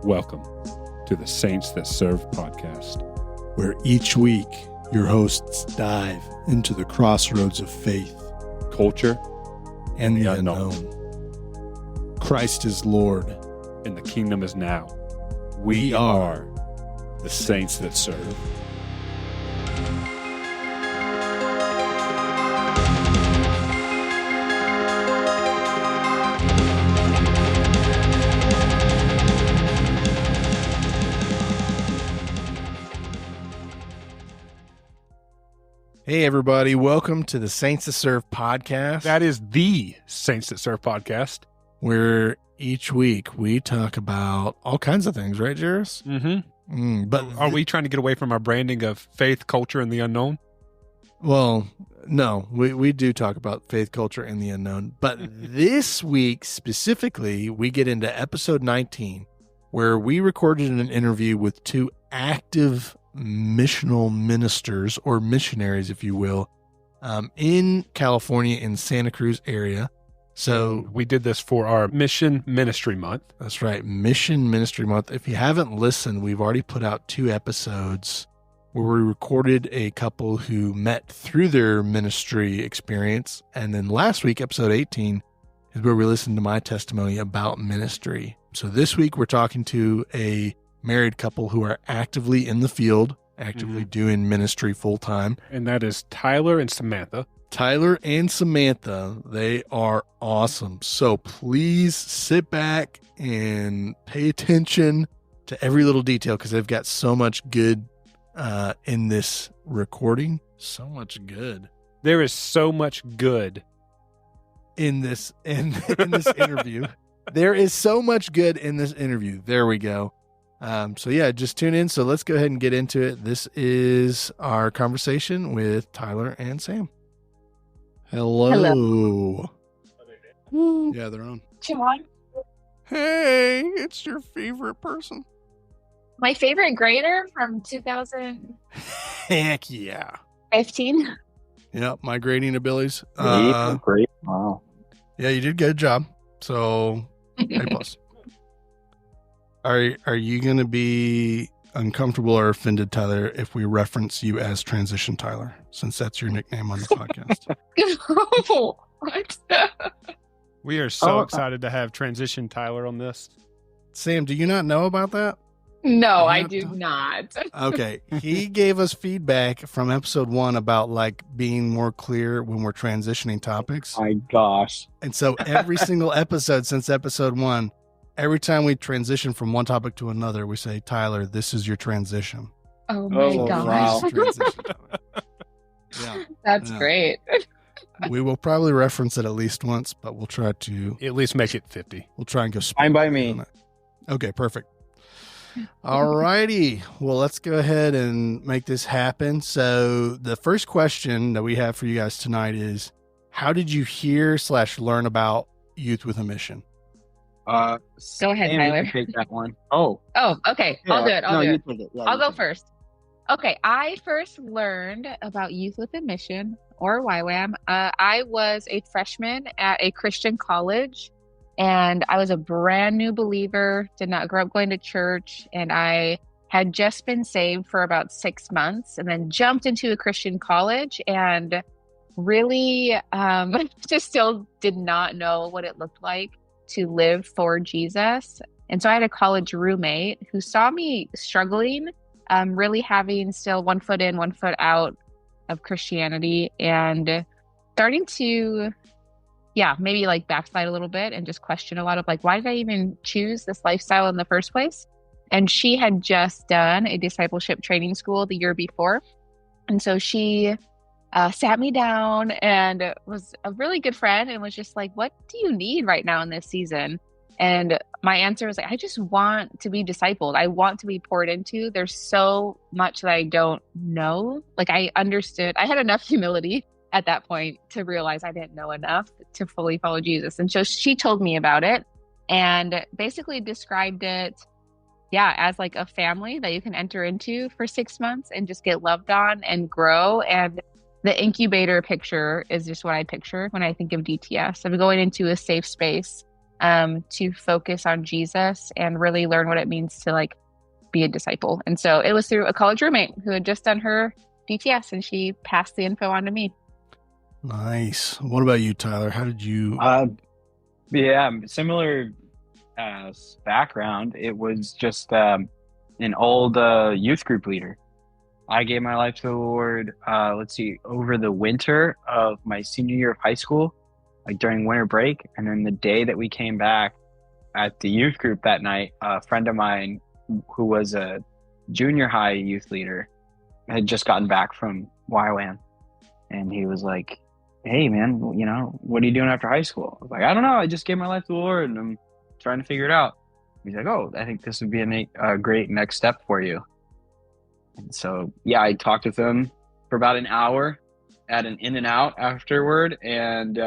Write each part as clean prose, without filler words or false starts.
Welcome to the Saints That Serve podcast, where each week your hosts dive into the crossroads of faith, culture, and the unknown. Christ is Lord, and the kingdom is now. We are the Saints That Serve. Hey, everybody. Welcome to the Saints That Serve podcast. That is the Saints That Serve podcast. Where each week we talk about all kinds of things, right, Jairus? Mm-hmm. But are we trying to get away from our branding of faith, culture, and the unknown? Well, no, we do talk about faith, culture, and the unknown. But this week specifically, we get into episode 19, where we recorded an interview with two active missional ministers, or missionaries, if you will, in California, in Santa Cruz area. So we did this for our Mission Ministry Month. That's right, Mission Ministry Month. If you haven't listened, we've already put out 2 episodes where we recorded a couple who met through their ministry experience. And then last week, episode 18, is where we listened to my testimony about ministry. So this week, we're talking to a married couple who are actively in the field, actively doing ministry full time. And that is Tyler and Samantha. Tyler and Samantha, they are awesome. So please sit back and pay attention to every little detail, because they've got so much good in this recording. So much good. There is so much good in this this interview. There is so much good in this interview. There we go. So yeah, just tune in. So let's go ahead and get into it. This is our conversation with Tyler and Sam. Hello. Yeah, they're on. John. Hey, it's your favorite person. My favorite grader from 2015. Heck yeah. Yep, my grading abilities. Great. Wow. Yeah, you did a good job. So, A plus. Are you going to be uncomfortable or offended, Tyler, if we reference you as Transition Tyler, since that's your nickname on the podcast? What? We are so excited to have Transition Tyler on this. Sam, do you not know about that? No, I do not. Okay. He gave us feedback from episode 1 about like being more clear when we're transitioning topics. My gosh. And so every single episode since episode 1, every time we transition from one topic to another, we say, Tyler, this is your transition. Oh my gosh. Wow. Yeah. That's great. We will probably reference it at least once, but we'll try to at least make it 50. We'll try and go fine by me. Okay, perfect. All righty. Well, let's go ahead and make this happen. So the first question that we have for you guys tonight is, how did you hear/learn about Youth with a Mission? Go ahead, Tyler. Take that one. Okay. Yeah, I'll do it. I'll go first. Okay. I first learned about Youth with a Mission, or YWAM. I was a freshman at a Christian college, and I was a brand new believer, did not grow up going to church, and I had just been saved for about 6 months and then jumped into a Christian college and really just still did not know what it looked like to live for Jesus. And so I had a college roommate who saw me struggling, really having still 1 foot in, 1 foot out of Christianity, and starting to, maybe like backslide a little bit and just question a lot of like, why did I even choose this lifestyle in the first place? And she had just done a discipleship training school the year before. And so she sat me down and was a really good friend and was just like, what do you need right now in this season? And my answer was like, I just want to be discipled. I want to be poured into. There's so much that I don't know. Like I understood, I had enough humility at that point to realize I didn't know enough to fully follow Jesus. And so she told me about it and basically described it, as like a family that you can enter into for 6 months and just get loved on and grow. And the incubator picture is just what I picture when I think of DTS. I'm going into a safe space to focus on Jesus and really learn what it means to like be a disciple. And so it was through a college roommate who had just done her DTS, and she passed the info on to me. Nice. What about you, Tyler? How did you? Yeah, similar background. It was just an old youth group leader. I gave my life to the Lord, over the winter of my senior year of high school, like during winter break. And then the day that we came back at the youth group that night, a friend of mine who was a junior high youth leader had just gotten back from YWAM. And he was like, hey, man, what are you doing after high school? I was like, I don't know. I just gave my life to the Lord and I'm trying to figure it out. He's like, oh, I think this would be a great next step for you. And so, yeah, I talked with him for about an hour at an In-N-Out afterward. And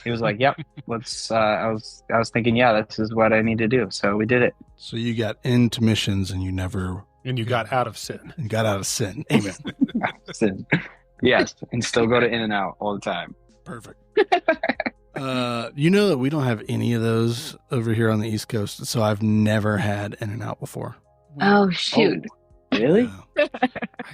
he was like, yep, let's, I was thinking, yeah, this is what I need to do. So we did it. So you got into missions and you got out of sin. And got out of sin. Amen. Sin. Yes. And still go to In-N-Out all the time. Perfect. You know that we don't have any of those over here on the East Coast. So I've never had In-N-Out before. Oh, shoot. Oh, really? Yeah.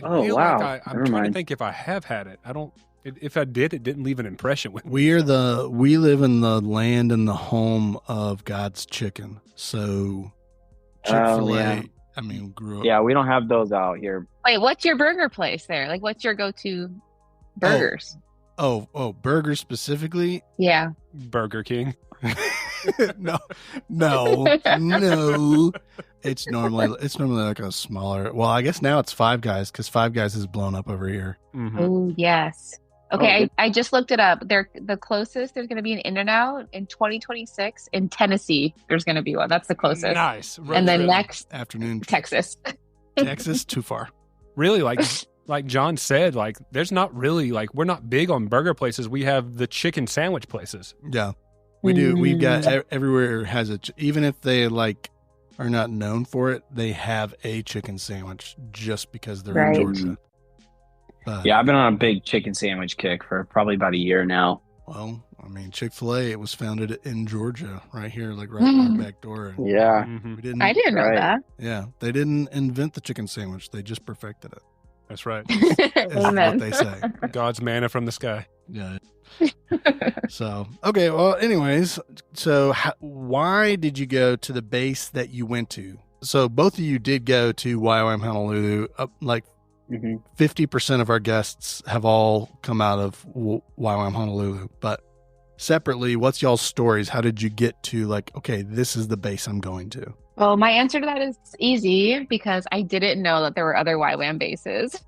Oh, wow. Like I'm trying to think if I have had it. I don't. If I did, it didn't leave an impression with me. We live in the land and the home of God's chicken. So Chick-fil-A, yeah. I mean, grew up. Yeah, we don't have those out here. Wait, what's your burger place there? Like, what's your go-to burgers? Oh, burgers specifically? Yeah. Burger King. No. It's normally like a smaller. Well, I guess now it's Five Guys because Five Guys has blown up over here. Mm-hmm. Oh, yes. Okay, I just looked it up. They're the closest. There's going to be an In-N-Out in 2026 in Tennessee. There's going to be one. That's the closest. Nice. And then next, afternoon, Texas. Texas, too far. Really, like John said, like there's not really we're not big on burger places. We have the chicken sandwich places. Yeah, we do. We've got everywhere has even if they are not known for it, they have a chicken sandwich just because they're in Georgia. Yeah, I've been on a big chicken sandwich kick for probably about a year now. Well, I mean, Chick-fil-A, it was founded in Georgia, right here, right our back door. Yeah. I didn't know that. Yeah, they didn't invent the chicken sandwich. They just perfected it. That's right. Is what they say. God's manna from the sky. Yeah. So, okay. Well, anyways, so why did you go to the base that you went to? So both of you did go to YWAM Honolulu. 50% of our guests have all come out of YWAM Honolulu, but separately, what's y'all's stories? How did you get to okay, this is the base I'm going to? Well, my answer to that is easy because I didn't know that there were other YWAM bases.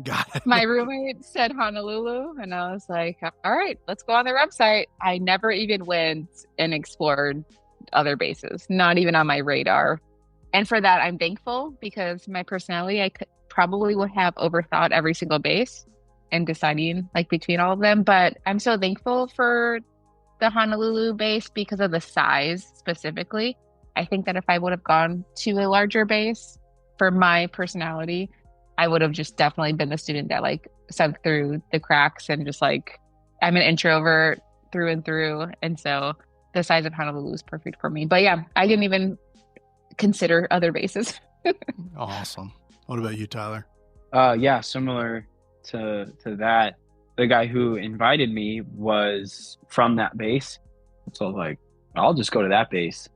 Got it. My roommate said Honolulu, and I was like, all right, let's go on their website. I never even went and explored other bases, not even on my radar. And for that, I'm thankful because my personality, I probably would have overthought every single base and deciding between all of them. But I'm so thankful for the Honolulu base because of the size specifically. I think that if I would have gone to a larger base for my personality, I would have just definitely been the student that sunk through the cracks and just I'm an introvert through and through. And so the size of Honolulu is perfect for me. But yeah, I didn't even consider other bases. Awesome. What about you, Tyler? Yeah, similar to that. The guy who invited me was from that base. So I was like, I'll just go to that base.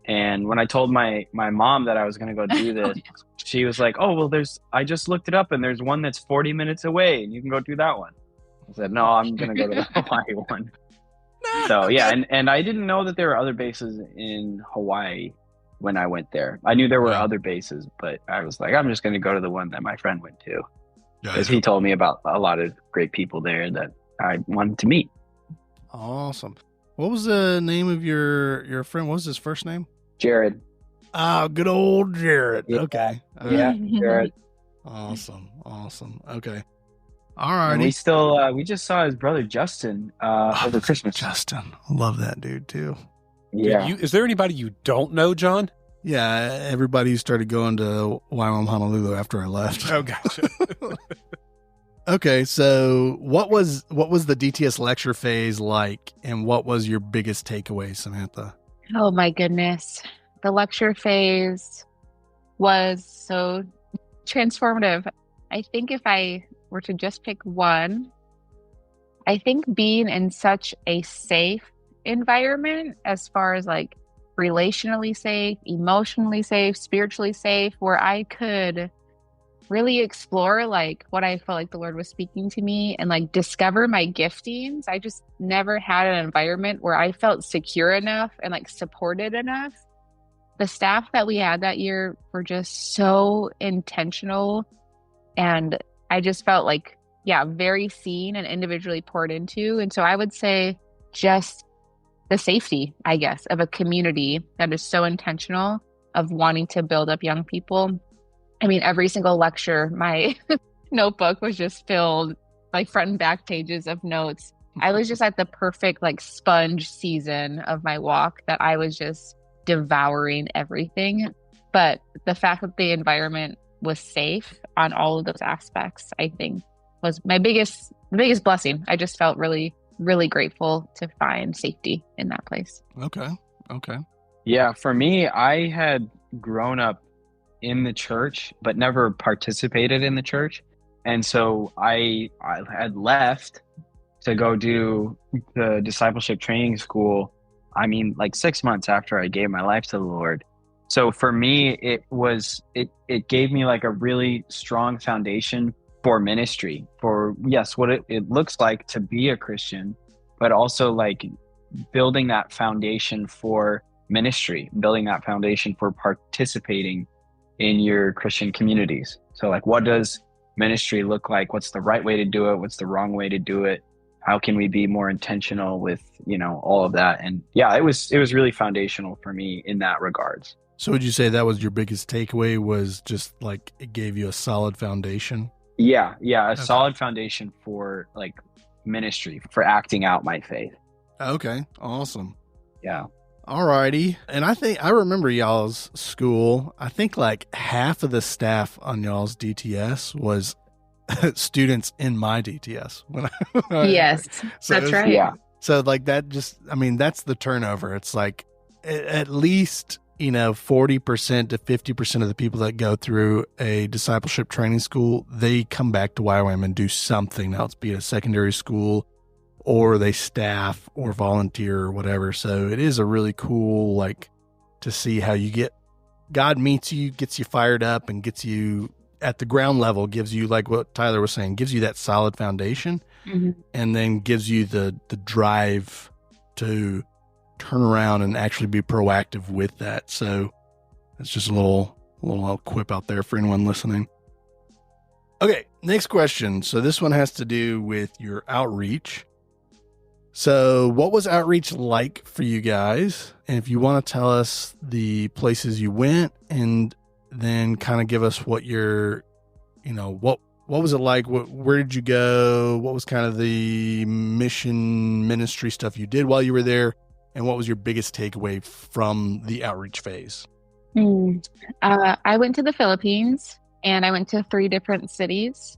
And when I told my mom that I was going to go do this, she was like, oh, well, I just looked it up and there's one that's 40 minutes away and you can go do that one. I said, no, I'm going to go to the Hawaii one. So yeah, and I didn't know that there were other bases in Hawaii when I went there. I knew there were other bases, but I was like, I'm just going to go to the one that my friend went to. Because he told me about a lot of great people there that I wanted to meet. Awesome. What was the name of your friend? What was his first name? Jared. Oh, good old Jared. Yeah. Okay. Yeah, Jared. Awesome. Okay. All right. We just saw his brother Justin over Christmas. Justin. I love that dude too. Yeah. Is there anybody you don't know, John? Yeah, everybody started going to YWAM Honolulu after I left. Oh, gotcha. Okay, so what was the DTS lecture phase like, and what was your biggest takeaway, Samantha? Oh my goodness. The lecture phase was so transformative. I think if I were to just pick one, I think being in such a safe environment, as far as like relationally safe, emotionally safe, spiritually safe, where I could really explore like what I felt like the Lord was speaking to me and like discover my giftings. I just never had an environment where I felt secure enough and like supported enough. The staff that we had that year were just so intentional, and I just felt like, yeah, very seen and individually poured into. And so I would say just the safety, I guess, of a community that is so intentional of wanting to build up young people. I mean, every single lecture, my notebook was just filled, like front and back pages of notes. I was just at the perfect like sponge season of my walk that I was just devouring everything. But the fact that the environment was safe on all of those aspects, I think was the biggest blessing. I just felt really, really grateful to find safety in that place. Okay. Yeah, for me, I had grown up in the church, but never participated in the church. And so I had left to go do the discipleship training school. I mean, like 6 months after I gave my life to the Lord. So for me, it gave me like a really strong foundation for ministry, for yes, what it looks like to be a Christian, but also like building that foundation for ministry, building that foundation for participating in your Christian communities. So like, what does ministry look like? What's the right way to do it? What's the wrong way to do it? How can we be more intentional with, all of that? And yeah, it was really foundational for me in that regards. So would you say that was your biggest takeaway, was just like it gave you a solid foundation? Yeah, a solid foundation for like ministry, for acting out my faith. Okay, awesome. Yeah. Alrighty. And I remember y'all's school. I think like half of the staff on y'all's DTS was students in my DTS. Yes, that's right. Yeah. So like that that's the turnover. It's like at least, 40% to 50% of the people that go through a discipleship training school, they come back to YWAM and do something else, be it a secondary school, or they staff or volunteer or whatever. So it is a really cool, like, to see how God meets you, gets you fired up, and gets you at the ground level, gives you, like what Tyler was saying, gives you that solid foundation, and then gives you the drive to turn around and actually be proactive with that. So it's just a little quip out there for anyone listening. Okay, next question. So this one has to do with your outreach. So what was outreach like for you guys? And if you want to tell us the places you went, and then kind of give us what your, what was it like? Where did you go? What was kind of the mission ministry stuff you did while you were there? And what was your biggest takeaway from the outreach phase? I went to the Philippines, and I went to 3 different cities.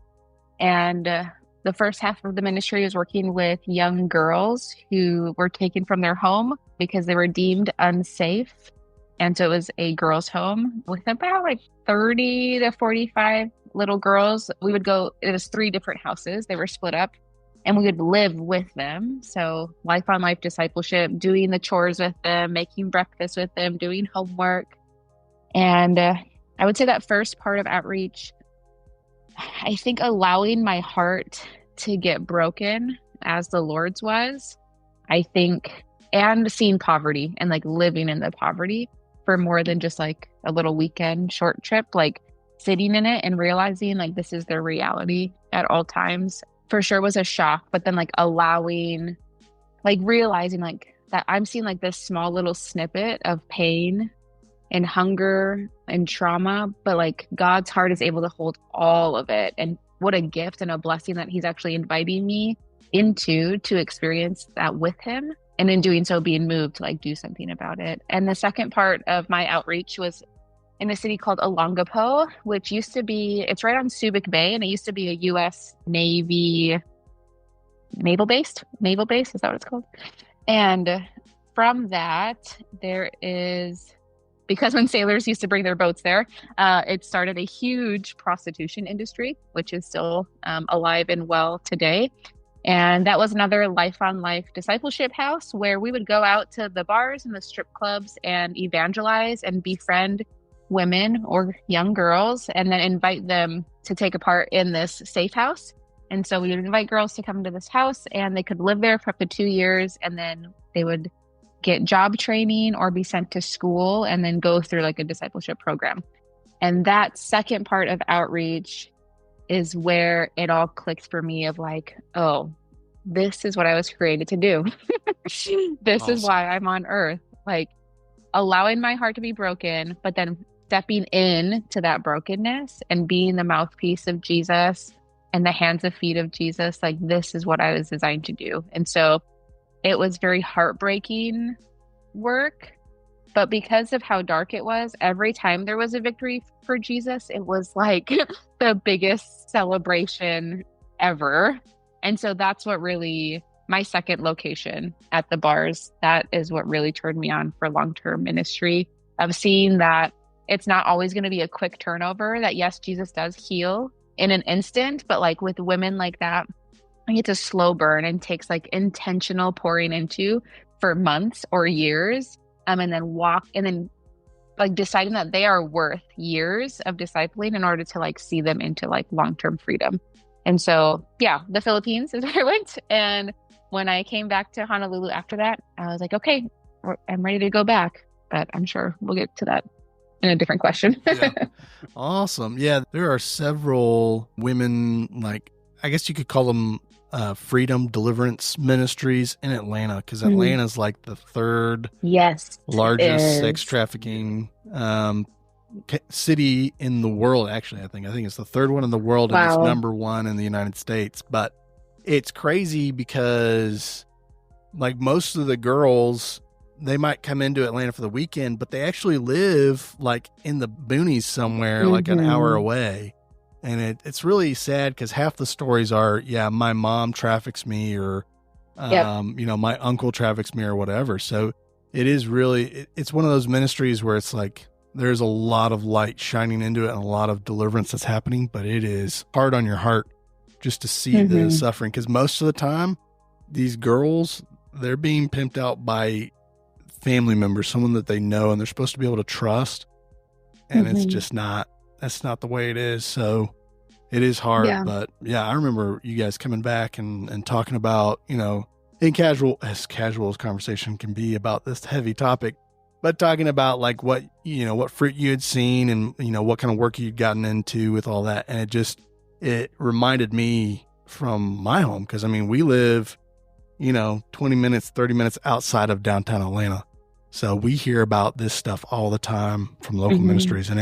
And the first half of the ministry was working with young girls who were taken from their home because they were deemed unsafe. And so it was a girls' home with about like 30 to 45 little girls. We would go, it was 3 different houses. They were split up, and we would live with them. So life on life discipleship, doing the chores with them, making breakfast with them, doing homework. And I would say that first part of outreach, I think allowing my heart to get broken as the Lord's was, I think, and seeing poverty and like living in the poverty for more than just like a little weekend short trip, like sitting in it and realizing like this is their reality at all times, for sure was a shock. But then like allowing, like realizing like that I'm seeing like this small little snippet of pain and hunger and trauma, but like God's heart is able to hold all of it. And what a gift and a blessing that he's actually inviting me into to experience that with him. And in doing so, being moved to like do something about it. And the second part of my outreach was in a city called Olongapo, which used to be, it's right on Subic Bay, and it used to be a U.S. Navy naval base. Naval base, is that what it's called? And from that, there is, because when sailors used to bring their boats there, it started a huge prostitution industry, which is still alive and well today. And that was another life-on-life discipleship house where we would go out to the bars and the strip clubs and evangelize and befriend women or young girls, and then invite them to take a part in this safe house. And so we would invite girls to come to this house, and they could live there for up to 2 years, and then they would get job training or be sent to school and then go through like a discipleship program. And that second part of outreach is where it all clicked for me of like, oh, this is what I was created to do. This Awesome. is why I'm on earth. Like allowing my heart to be broken, but then stepping in to that brokenness and being the mouthpiece of Jesus and the hands and feet of Jesus. Like this is what I was designed to do. And so it was very heartbreaking work, but because of how dark it was, every time there was a victory for Jesus, it was like the biggest celebration ever. And so that's what really, my second location at the bars, that is what really turned me on for long-term ministry, of seeing that it's not always going to be a quick turnover, that yes, Jesus does heal in an instant, but like with women like that, it's a slow burn and takes like intentional pouring into for months or years, and then like deciding that they are worth years of discipling in order to like see them into like long-term freedom. And so, yeah, the Philippines is where I went. And when I came back to Honolulu after that, I was like, okay, I'm ready to go back, but I'm sure we'll get to that in a different question. Yeah. Awesome. Yeah. There are several women, like, I guess you could call them freedom deliverance ministries in Atlanta, because Atlanta is like the third largest sex trafficking city in the world. Actually, I think it's the third one in the world, and it's number one in the United States. But it's crazy because like most of the girls, they might come into Atlanta for the weekend, but they actually live like in the boonies somewhere, like an hour away. And it's really sad because half the stories are, yeah, my mom traffics me, or, my uncle traffics me, or whatever. So it is really, it's one of those ministries where it's like, there's a lot of light shining into it and a lot of deliverance that's happening, but it is hard on your heart just to see the suffering. Because most of the time, these girls, they're being pimped out by family members, someone that they know and they're supposed to be able to trust. And it's just not. That's not the way it is. So it is hard. Yeah. But yeah, I remember you guys coming back and talking about, in as casual as conversation can be about this heavy topic, but talking about like what fruit you had seen and, what kind of work you'd gotten into with all that. And it reminded me from my home. Cause we live, 20 minutes, 30 minutes outside of downtown Atlanta. So we hear about this stuff all the time from local ministries, and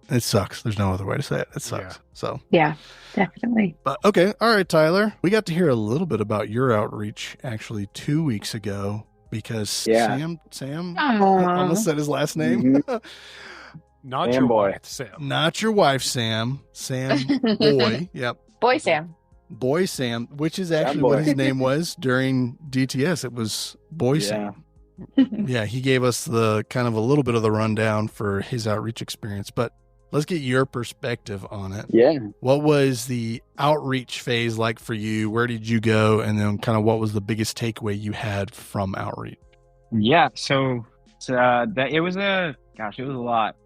it sucks. There's no other way to say it. It sucks. Yeah. So yeah, definitely. But okay. All right, Tyler, we got to hear a little bit about your outreach actually 2 weeks ago, because Sam, I almost said his last name. Not your wife, Sam. Not your wife, Sam. Sam Boy. Yep. Boy Sam, which is actually what his name was during DTS. It was Boy Sam. Yeah, he gave us the kind of a little bit of the rundown for his outreach experience, but let's get your perspective on it. Yeah. What was the outreach phase like for you? Where did you go? And then kind of what was the biggest takeaway you had from outreach? Yeah. So it was a lot.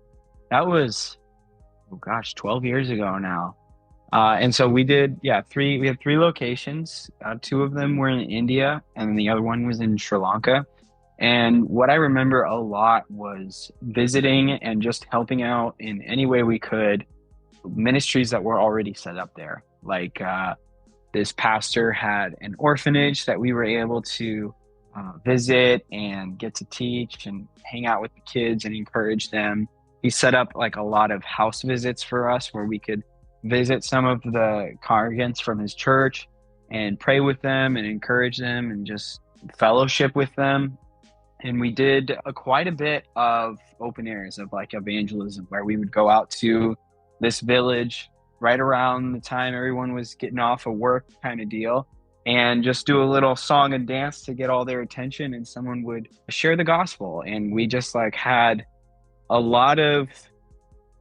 That was, 12 years ago now. And so we had three locations. Two of them were in India, and then the other one was in Sri Lanka. And what I remember a lot was visiting and just helping out in any way we could ministries that were already set up there. Like this pastor had an orphanage that we were able to visit and get to teach and hang out with the kids and encourage them. He set up like a lot of house visits for us where we could visit some of the congregants from his church and pray with them and encourage them and just fellowship with them. And we did quite a bit of open airs of like evangelism, where we would go out to this village right around the time everyone was getting off of work kind of deal, and just do a little song and dance to get all their attention, and someone would share the gospel. And we just like had a lot of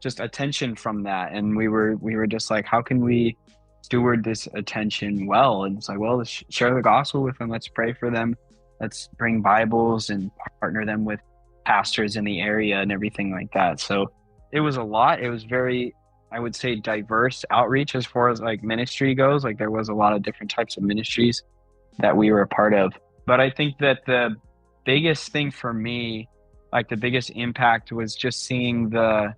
just attention from that. And we were just like, how can we steward this attention well? And it's like, well, let's share the gospel with them. Let's pray for them. Let's bring Bibles and partner them with pastors in the area and everything like that. So it was a lot. It was very, I would say, diverse outreach as far as like ministry goes. Like there was a lot of different types of ministries that we were a part of. But I think that the biggest thing for me, like the biggest impact, was just seeing the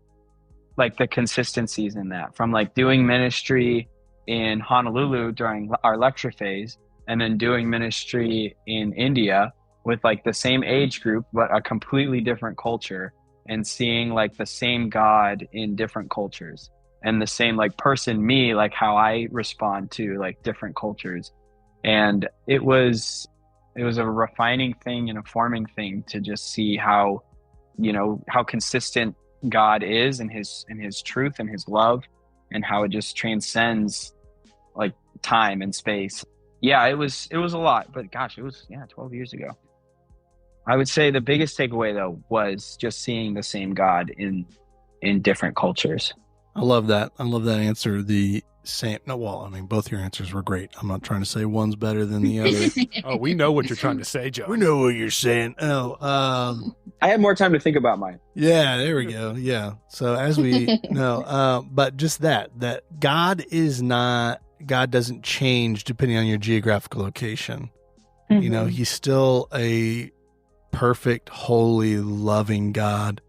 consistencies in that, from like doing ministry in Honolulu during our lecture phase, and then doing ministry in India with like the same age group, but a completely different culture, and seeing like the same God in different cultures, and the same like person, me, like how I respond to like different cultures. And it was a refining thing and a forming thing to just see how, how consistent God is in his truth and his love, and how it just transcends like time and space. Yeah, it was a lot, but gosh, it was 12 years ago. I would say the biggest takeaway though was just seeing the same God in different cultures. I love that. I love that answer. The same. No, well, I mean, both your answers were great. I'm not trying to say one's better than the other. Oh, we know what you're trying to say, Joe. We know what you're saying. Oh, I had more time to think about mine. Yeah, there we go. Yeah. So as we know, but just that God doesn't change depending on your geographical location. Mm-hmm. He's still a perfect, holy, loving God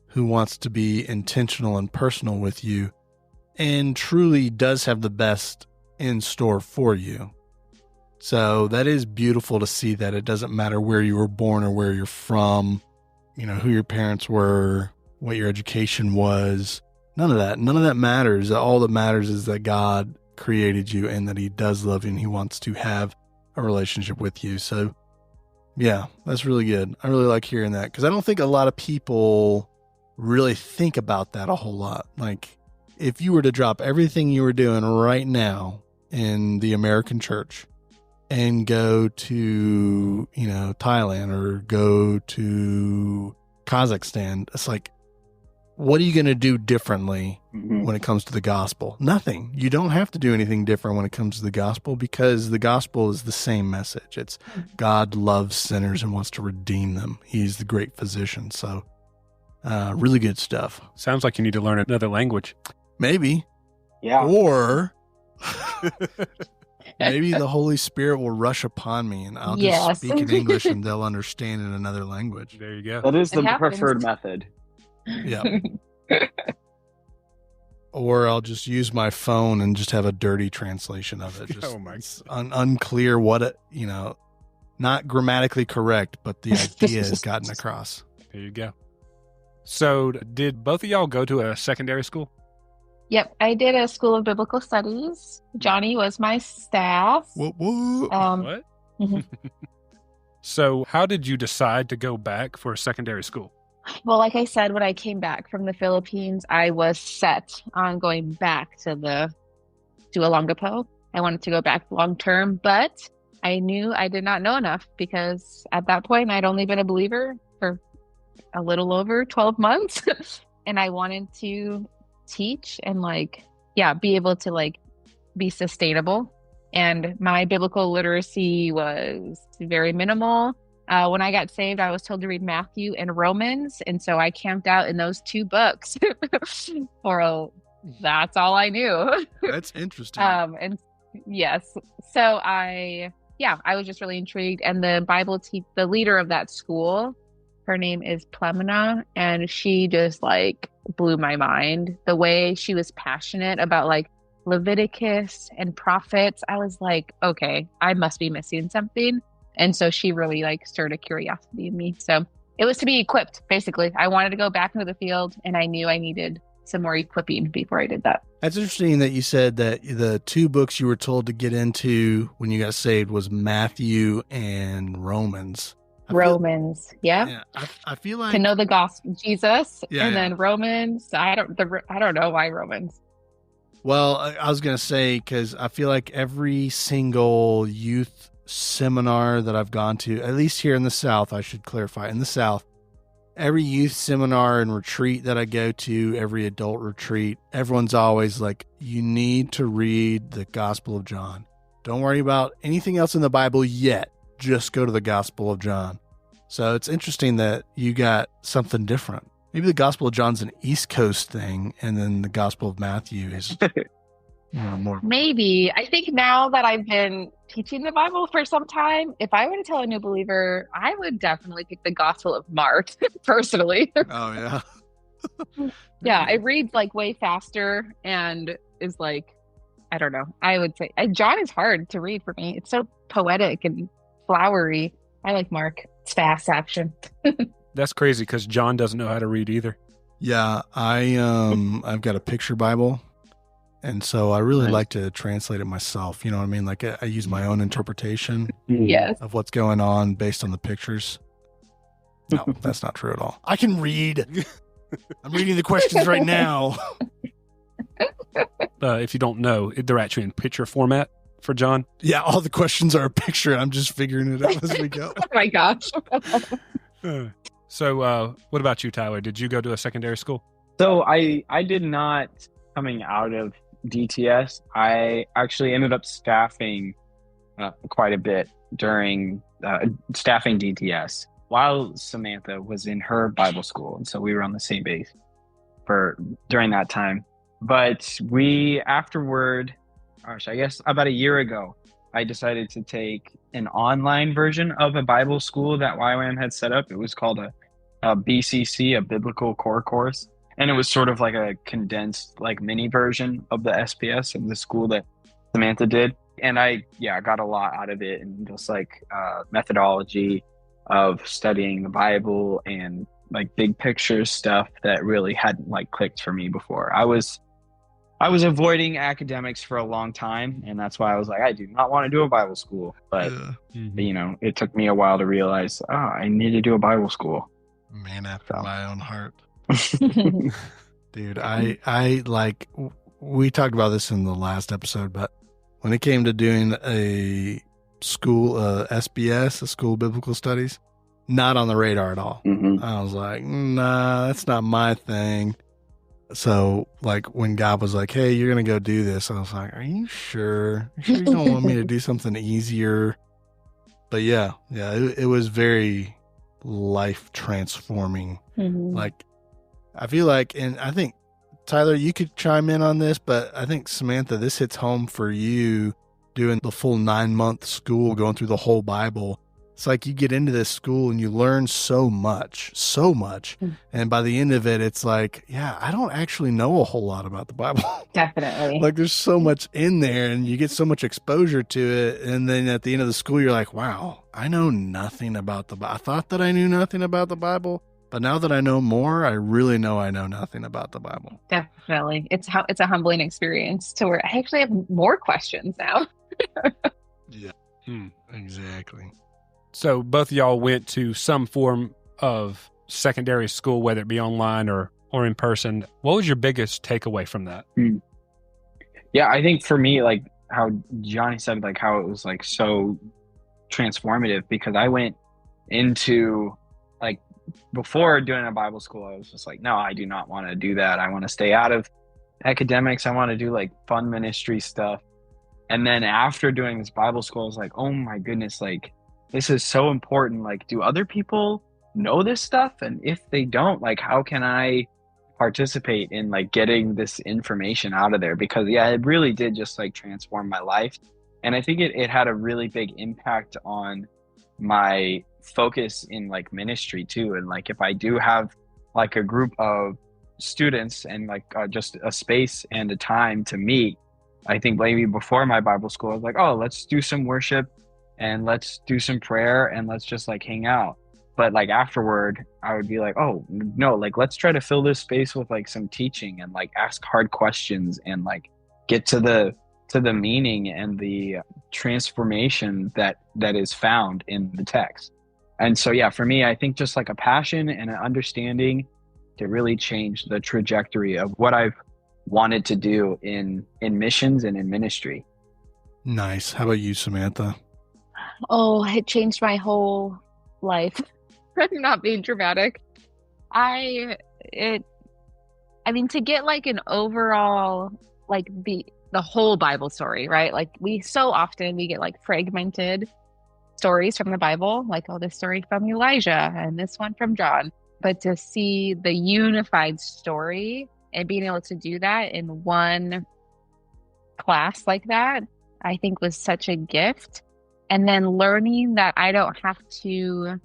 who wants to be intentional and personal with you, and truly does have the best in store for you. So that is beautiful to see, that it doesn't matter where you were born or where you're from, who your parents were, what your education was. None of that matters. All that matters is that God created you and that he does love you and he wants to have a relationship with you. So yeah, that's really good. I really like hearing that, because I don't think a lot of people really think about that a whole lot. Like, if you were to drop everything you were doing right now in the American church and go to, Thailand or go to Kazakhstan, it's like, what are you going to do differently when it comes to the gospel? Nothing. You don't have to do anything different when it comes to the gospel, because the gospel is the same message. It's God loves sinners and wants to redeem them. He's the great physician. So really good stuff. Sounds like you need to learn another language. Maybe. Yeah. Or maybe the Holy Spirit will rush upon me and I'll just speak in English and they'll understand in another language. There you go. That is the preferred method. Yeah. Or I'll just use my phone and just have a dirty translation of it. Just unclear what it, not grammatically correct, but the idea has gotten across. There you go. So did both of y'all go to a secondary school? Yep, I did a school of biblical studies. Johnny was my staff. What? What? So how did you decide to go back for a secondary school? Well, like I said, when I came back from the Philippines, I was set on going back to Olongapo. I wanted to go back long term, but I knew I did not know enough, because at that point I'd only been a believer for a little over 12 months and I wanted to teach and be able to be sustainable. And my biblical literacy was very minimal. When I got saved, I was told to read Matthew and Romans. And so I camped out in those two books that's all I knew. That's interesting. And yes. So I was just really intrigued. And the the leader of that school, her name is Plemina, and she just blew my mind. The way she was passionate about Leviticus and prophets, I was like, okay, I must be missing something. And so she really stirred a curiosity in me. So it was to be equipped, basically. I wanted to go back into the field, and I knew I needed some more equipping before I did that. That's interesting that you said that the two books you were told to get into when you got saved was Matthew and Romans. Romans. Yeah. I feel like to know the gospel, Jesus, and then Romans. I don't know why Romans. Well, I was going to say, because I feel like every single youth seminar that I've gone to, at least here in the South, I should clarify, in the South, every youth seminar and retreat that I go to, every adult retreat, everyone's always like, you need to read the Gospel of John. Don't worry about anything else in the Bible yet. Just go to the Gospel of John. So it's interesting that you got something different. Maybe the Gospel of John's an East Coast thing, and then the Gospel of Matthew is more. Maybe. I think now that I've been teaching the Bible for some time, if I were to tell a new believer, I would definitely pick the Gospel of Mark, personally. Oh, yeah. Yeah, it reads like way faster and is like, I don't know. I would say John is hard to read for me. It's so poetic and flowery. I like Mark. It's fast action. That's crazy because John doesn't know how to read either. Yeah, I've got a picture Bible, and so I really like to translate it myself. You know what I mean? Like I use my own interpretation of what's going on based on the pictures. No, that's not true at all. I can read. I'm reading the questions right now. If you don't know, they're actually in picture format for John. Yeah, all the questions are a picture. I'm just figuring it out as we go. Oh my gosh. So what about you, Tyler? Did you go to a secondary school? So I did not. Coming out of DTS, I actually ended up staffing quite a bit during staffing DTS while Samantha was in her Bible school. And so we were on the same base during that time. But afterward, I guess about a year ago, I decided to take an online version of a Bible school that YWAM had set up. It was called a BCC, a Biblical Core Course. And it was sort of like a condensed like mini version of the SPS of the school that Samantha did. And I got a lot out of it, and just like methodology of studying the Bible and like big picture stuff that really hadn't like clicked for me before. I was avoiding academics for a long time, and that's why I was like, I do not want to do a Bible school. But you know, it took me a while to realize, I need to do a Bible school. Man after my own heart. Dude, I like, we talked about this in the last episode, but when it came to doing a school SBS, a School of Biblical Studies, not on the radar at all. I was like, nah, that's not my thing. So like when God was like, hey, you're going to go do this, I was like, are you sure? You don't want me to do something easier? But yeah, it was very life transforming. Like, I feel like, and I think, Tyler, you could chime in on this, but I think, Samantha, this hits home for you doing the full 9-month school, going through the whole Bible. It's like you get into this school and you learn so much. And by the end of it, it's like, yeah, I don't actually know a whole lot about the Bible. Definitely. Like there's so much in there and you get so much exposure to it. And then at the end of the school, you're like, wow, I know nothing about the Bible. I thought that I knew nothing about the Bible, but now that I know more, I really know I know nothing about the Bible. Definitely. It's a humbling experience to where I actually have more questions now. Yeah, exactly. So both of y'all went to some form of secondary school, whether it be online or in person. What was your biggest takeaway from that? Yeah, I think for me, like how Johnny said, like how it was like so transformative, because I went into like before doing a Bible school, I was just like, no, I do not want to do that. I want to stay out of academics. I want to do like fun ministry stuff. And then after doing this Bible school, I was like, oh my goodness, like this is so important. Like, do other people know this stuff? And if they don't, like, how can I participate in like getting this information out of there? Because yeah, it really did just like transform my life. And I think it had a really big impact on my focus in like ministry too. And like, if I do have like a group of students and like just a space and a time to meet, I think maybe before my Bible school, I was like, oh, let's do some worship and let's do some prayer and let's just like hang out. But like afterward, I would be like, oh no, like let's try to fill this space with like some teaching and like ask hard questions and like get to the meaning and the transformation that is found in the text. And so, yeah, for me, I think just like a passion and an understanding to really change the trajectory of what I've wanted to do in missions and in ministry. Nice. How about you, Samantha? Oh, it changed my whole life. I'm not being dramatic. I mean, to get like an overall, like the whole Bible story, right? Like we get like fragmented stories from the Bible, like, oh, this story from Elijah and this one from John. But to see the unified story and being able to do that in one class like that, I think was such a gift. And then learning that I don't have to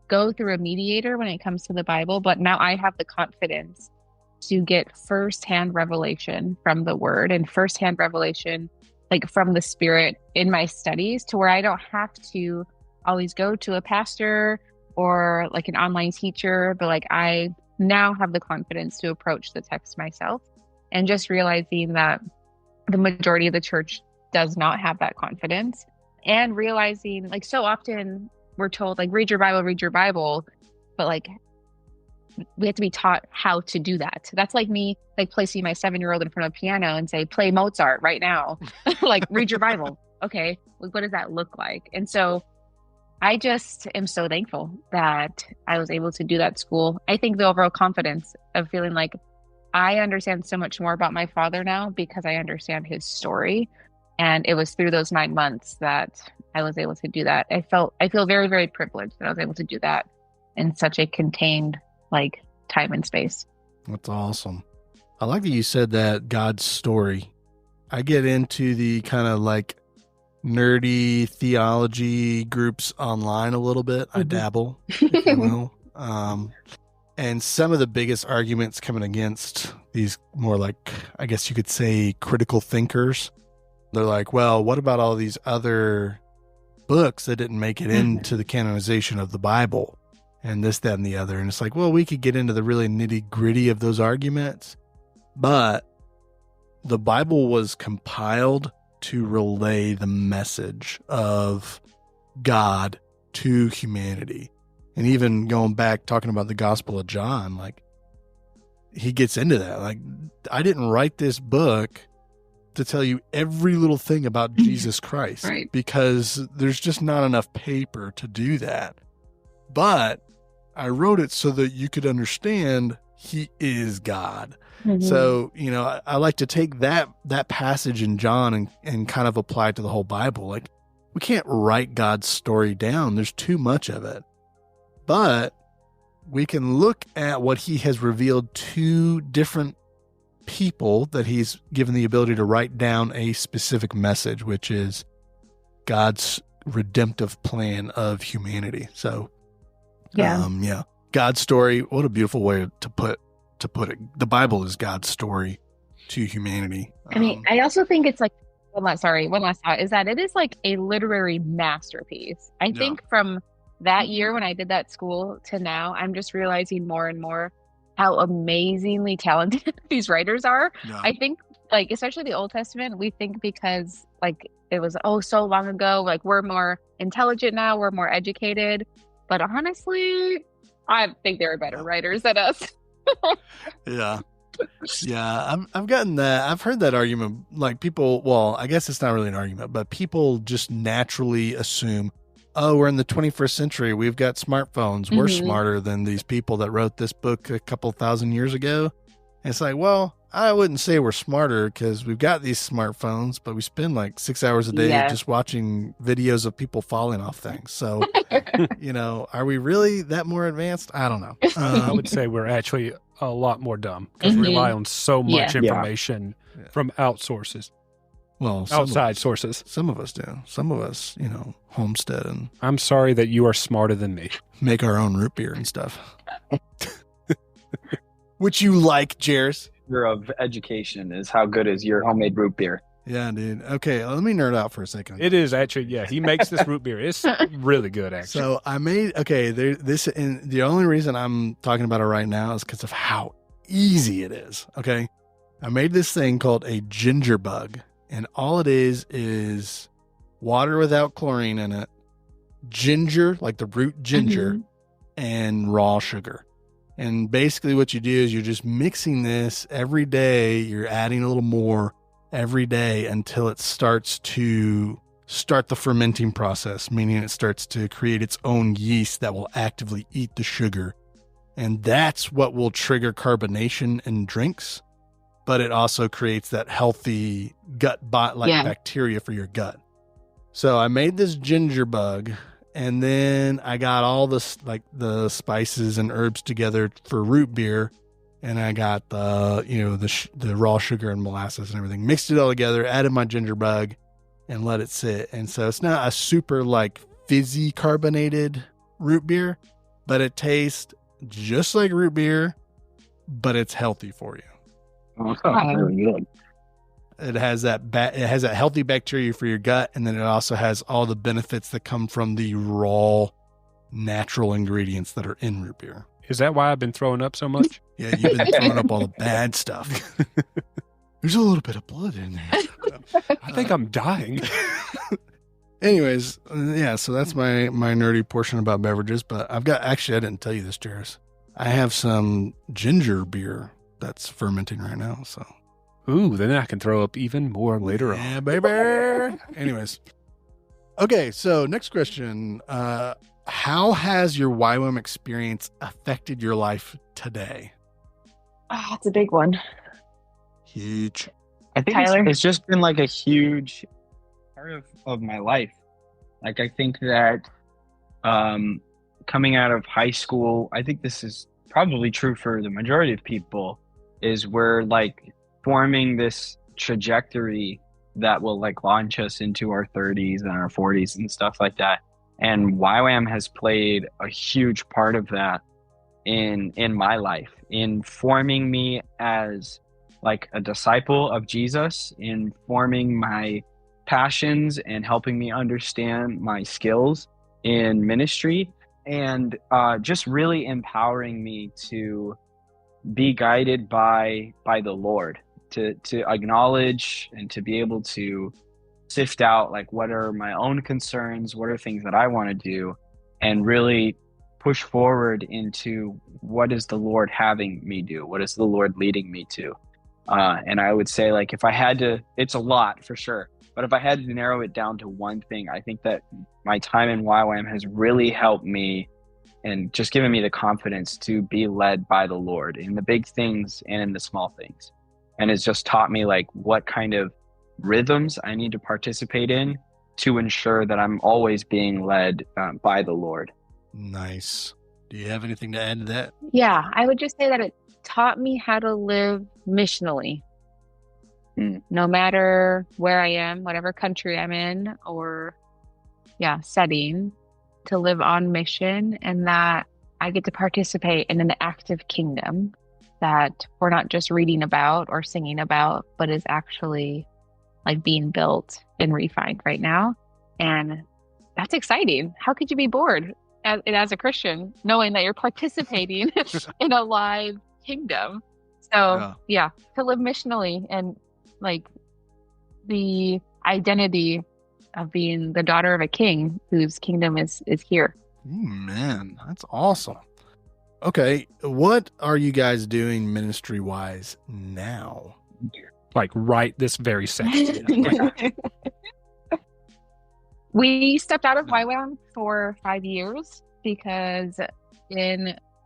go through a mediator when it comes to the Bible, but now I have the confidence to get firsthand revelation from the Word and firsthand revelation like from the Spirit in my studies, to where I don't have to always go to a pastor or like an online teacher, but like I now have the confidence to approach the text myself, and just realizing that the majority of the church does not have that confidence, and realizing like so often we're told like read your Bible, but like we have to be taught how to do that. That's like me like placing my 7-year-old in front of a piano and say play Mozart right now. Like read your Bible. Okay, like what does that look like? And so I just am so thankful that I was able to do that school. I think the overall confidence of feeling like I understand so much more about my father now because I understand his story. And it was through those 9 months that I was able to do that. I feel very, very privileged that I was able to do that in such a contained like time and space. That's awesome. I like that you said that God's story. I get into the kind of like nerdy theology groups online a little bit. I dabble, if you will. And some of the biggest arguments coming against these more like, I guess you could say, critical thinkers. They're like, well, what about all these other books that didn't make it into the canonization of the Bible and this, that, and the other? And it's like, well, we could get into the really nitty gritty of those arguments, but the Bible was compiled to relay the message of God to humanity. And even going back, talking about the Gospel of John, like he gets into that. Like, I didn't write this book to tell you every little thing about Jesus Christ, right? Because there's just not enough paper to do that. But I wrote it so that you could understand he is God. Mm-hmm. So, you know, I like to take that passage in John and kind of apply it to the whole Bible. Like, we can't write God's story down. There's too much of it. But we can look at what he has revealed to different people that he's given the ability to write down a specific message, which is God's redemptive plan of humanity. So, yeah, God's story. What a beautiful way to put it. The Bible is God's story to humanity. I mean, I also think it's like one last thought is that it is like a literary masterpiece. I think from that year when I did that school to now, I'm just realizing more and more how amazingly talented these writers are. Yeah. I think like, especially the Old Testament, we think because like it was, so long ago, like we're more intelligent now, we're more educated. But honestly, I think there are better writers than us. Yeah. I've gotten that. I've heard that argument. Like people, well, I guess it's not really an argument, but people just naturally assume, we're in the 21st century. We've got smartphones. We're smarter than these people that wrote this book a couple thousand years ago. And it's like, well, I wouldn't say we're smarter because we've got these smartphones, but we spend like 6 hours a day just watching videos of people falling off things. So, you know, are we really that more advanced? I don't know. I would say we're actually a lot more dumb because we rely on so much information from outsources. Well, outside sources. Some of us do. Some of us, you know, homestead and I'm sorry that you are smarter than me. Make our own root beer and stuff. Which you like, Jairus? Of education is how good is your homemade root beer. Yeah, dude. Okay, let me nerd out for a second. It is actually, he makes this root beer. It's really good, actually. So I made, this, and the only reason I'm talking about it right now is because of how easy it is. Okay. I made this thing called a ginger bug, and all it is water without chlorine in it, ginger, like the root ginger, and raw sugar. And basically what you do is you're just mixing this every day. You're adding a little more every day until it starts to start the fermenting process, meaning it starts to create its own yeast that will actively eat the sugar. And that's what will trigger carbonation in drinks. But it also creates that healthy gut bacteria for your gut. So I made this ginger bug, and then I got all this, like the spices and herbs together for root beer. And I got the raw sugar and molasses and everything, mixed it all together, added my ginger bug and let it sit. And so it's not a super like fizzy carbonated root beer, but it tastes just like root beer, but it's healthy for you. Oh, it sounds really good. It has that healthy bacteria for your gut, and then it also has all the benefits that come from the raw, natural ingredients that are in root beer. Is that why I've been throwing up so much? Yeah, you've been throwing up all the bad stuff. There's a little bit of blood in there. I think I'm dying. Anyways, yeah, so that's my nerdy portion about beverages. But I didn't tell you this, Jairus. I have some ginger beer that's fermenting right now. So, ooh, then I can throw up even more later on. Yeah, baby. Anyways, okay. So next question: how has your YWAM experience affected your life today? That's a big one. Huge. I think it's just been like a huge part of my life. Like, I think that coming out of high school, I think this is probably true for the majority of people, is we're like forming this trajectory that will like launch us into our 30s and our 40s and stuff like that. And YWAM has played a huge part of that in my life, in forming me as like a disciple of Jesus, in forming my passions and helping me understand my skills in ministry, and just really empowering me to be guided by the Lord, to acknowledge and to be able to sift out like what are my own concerns, what are things that I want to do, and really push forward into what is the Lord having me do, what is the Lord leading me to. And I would say, like, if I had to, it's a lot for sure, but if I had to narrow it down to one thing, I think that my time in YWAM has really helped me and just given me the confidence to be led by the Lord in the big things and in the small things. And it's just taught me like what kind of rhythms I need to participate in to ensure that I'm always being led by the Lord. Nice. Do you have anything to add to that? Yeah, I would just say that it taught me how to live missionally. No matter where I am, whatever country I'm in or setting, to live on mission, and that I get to participate in an active kingdom that we're not just reading about or singing about, but is actually like being built and refined right now. And that's exciting. How could you be bored as a Christian, knowing that you're participating in a live kingdom? So to live missionally and like the identity of being the daughter of a king whose kingdom is here. Man, that's awesome. Okay, what are you guys doing ministry-wise now? Like right this very second. We stepped out of YWAM for 5 years because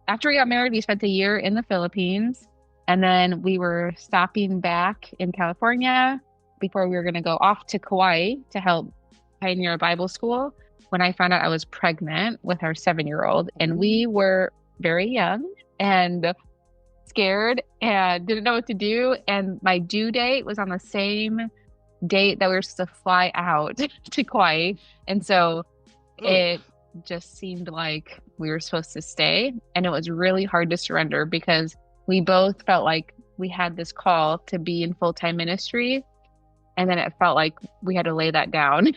after we got married, we spent a year in the Philippines, and then we were stopping back in California before we were going to go off to Kauai to help pioneer a Bible school, when I found out I was pregnant with our 7-year-old, and we were very young and scared and didn't know what to do. And my due date was on the same date that we were supposed to fly out to Kauai. And so it just seemed like we were supposed to stay. And it was really hard to surrender because we both felt like we had this call to be in full-time ministry. And then it felt like we had to lay that down.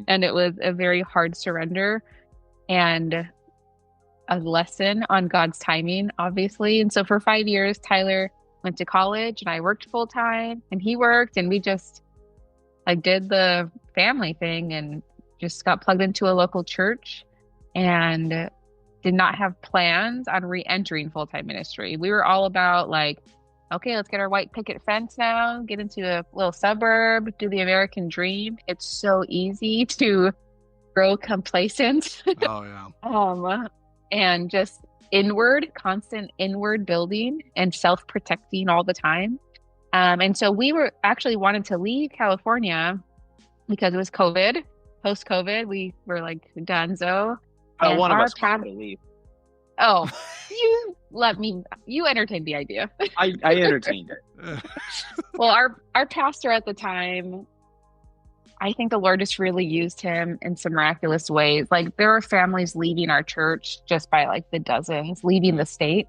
And it was a very hard surrender and a lesson on God's timing, obviously. And so for 5 years, Tyler went to college and I worked full time and he worked, and we just like did the family thing and just got plugged into a local church and did not have plans on re-entering full-time ministry. We were all about like, okay, let's get our white picket fence now, get into a little suburb, do the American dream. It's so easy to grow complacent. Oh, yeah. And just constant inward building and self-protecting all the time. And so we were actually wanted to leave California because it was COVID. Post-COVID, we were like donezo. One of us wanted to leave. Oh, you entertained the idea. I entertained it. Well, our pastor at the time, I think the Lord just really used him in some miraculous ways. Like there were families leaving our church just by like the dozens, leaving the state.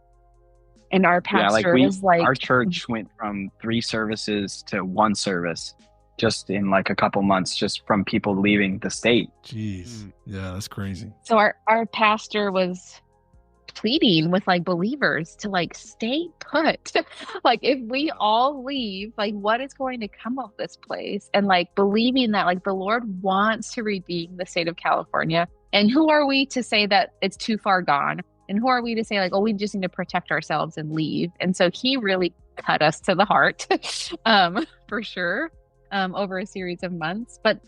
And our pastor was like... Our church went from 3 services to 1 service just in like a couple months, just from people leaving the state. Jeez. Yeah, that's crazy. So our pastor was pleading with like believers to like stay put. Like if we all leave, like what is going to come of this place? And like believing that like the Lord wants to redeem the state of California. And who are we to say that it's too far gone? And who are we to say like, oh, we just need to protect ourselves and leave? And so he really cut us to the heart, for sure, over a series of months. But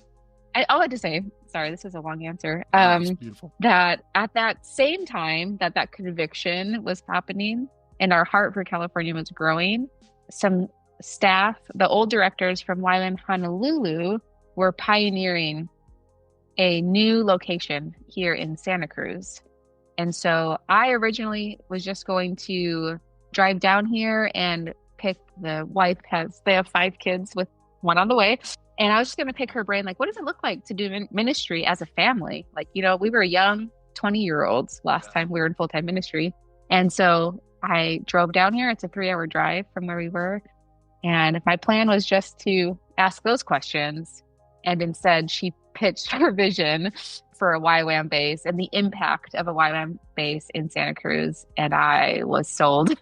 all I had to say, sorry, this is a long answer, that at that same time that conviction was happening and our heart for California was growing, some staff, the old directors from YWAM Honolulu, were pioneering a new location here in Santa Cruz. And so I originally was just going to drive down here and pick they have 5 kids with 1 on the way. And I was just going to pick her brain, like, what does it look like to do ministry as a family? Like, you know, we were young 20-year-olds last time we were in full-time ministry. And so I drove down here. It's a 3-hour drive from where we were. And my plan was just to ask those questions. And instead, she pitched her vision for a YWAM base and the impact of a YWAM base in Santa Cruz. And I was sold.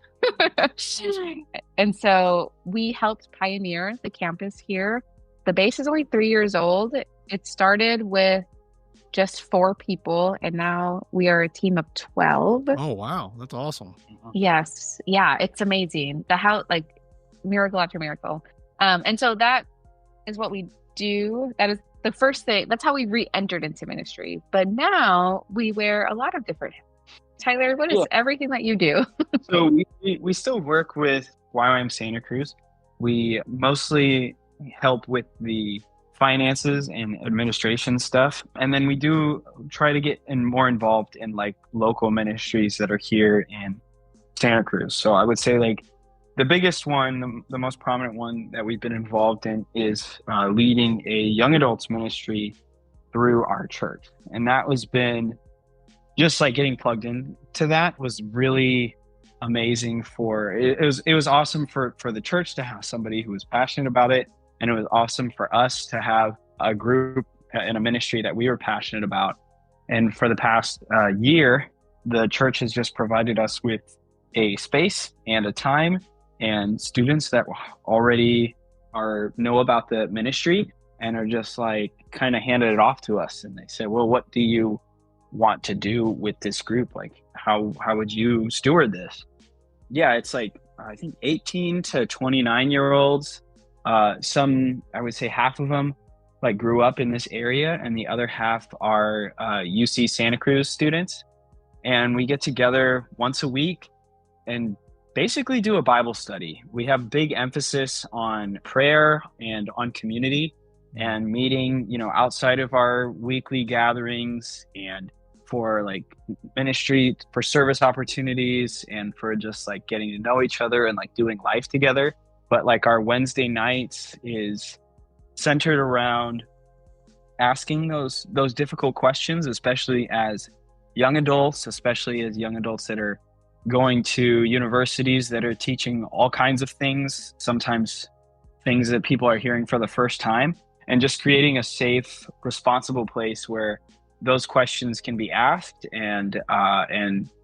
And so we helped pioneer the campus here. The base is only 3 years old. It started with just 4 people, and now we are a team of 12. Oh, wow. That's awesome. Yes. Yeah, it's amazing. Like miracle after miracle. And so that is what we do. That is the first thing. That's how we re-entered into ministry. But now we wear a lot of different hats. Tyler, what is everything that you do? So we still work with YWAM Santa Cruz. We mostly help with the finances and administration stuff. And then we do try to get more involved in like local ministries that are here in Santa Cruz. So I would say like the biggest one, the most prominent one that we've been involved in is leading a young adults ministry through our church. And that was been just like getting plugged into that was really amazing it was awesome for the church to have somebody who was passionate about it. And it was awesome for us to have a group in a ministry that we were passionate about. And for the past year, the church has just provided us with a space and a time and students that already know about the ministry and are just like kind of handed it off to us. And they said, well, what do you want to do with this group? Like, how would you steward this? Yeah, it's like, I think 18 to 29-year-olds. Some, I would say half of them like grew up in this area and the other half are UC Santa Cruz students. And we get together once a week and basically do a Bible study. We have big emphasis on prayer and on community and meeting, outside of our weekly gatherings and for like ministry, for service opportunities and for just like getting to know each other and like doing life together. But like our Wednesday nights is centered around asking those difficult questions, especially as young adults that are going to universities that are teaching all kinds of things, sometimes things that people are hearing for the first time, and just creating a safe, responsible place where those questions can be asked and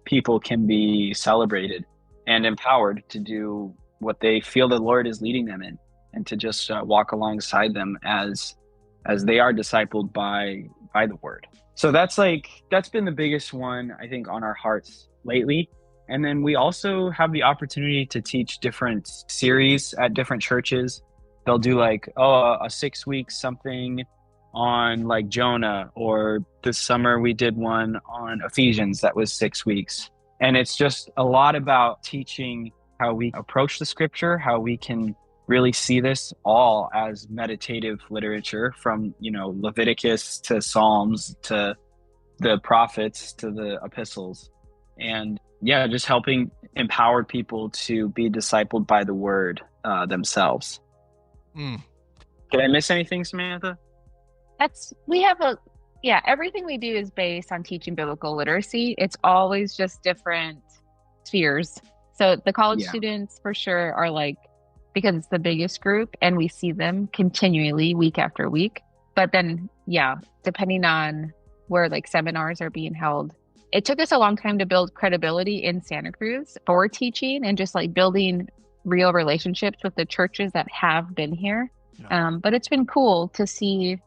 people can be celebrated and empowered to do what they feel the Lord is leading them in, and to just walk alongside them as they are discipled by by the word. So that's been the biggest one, I think, on our hearts lately. And then we also have the opportunity to teach different series at different churches. They'll do like, a 6 week something on like Jonah, or this summer we did one on Ephesians that was 6 weeks. And it's just a lot about teaching how we approach the scripture, how we can really see this all as meditative literature from, Leviticus to Psalms to the prophets to the epistles. And just helping empowered people to be discipled by the word themselves. Did I miss anything, Samantha? Everything we do is based on teaching biblical literacy. It's always just different spheres. So the college students for sure are because it's the biggest group and we see them continually week after week. But then, depending on where seminars are being held, it took us a long time to build credibility in Santa Cruz for teaching and just building real relationships with the churches that have been here. But it's been cool to see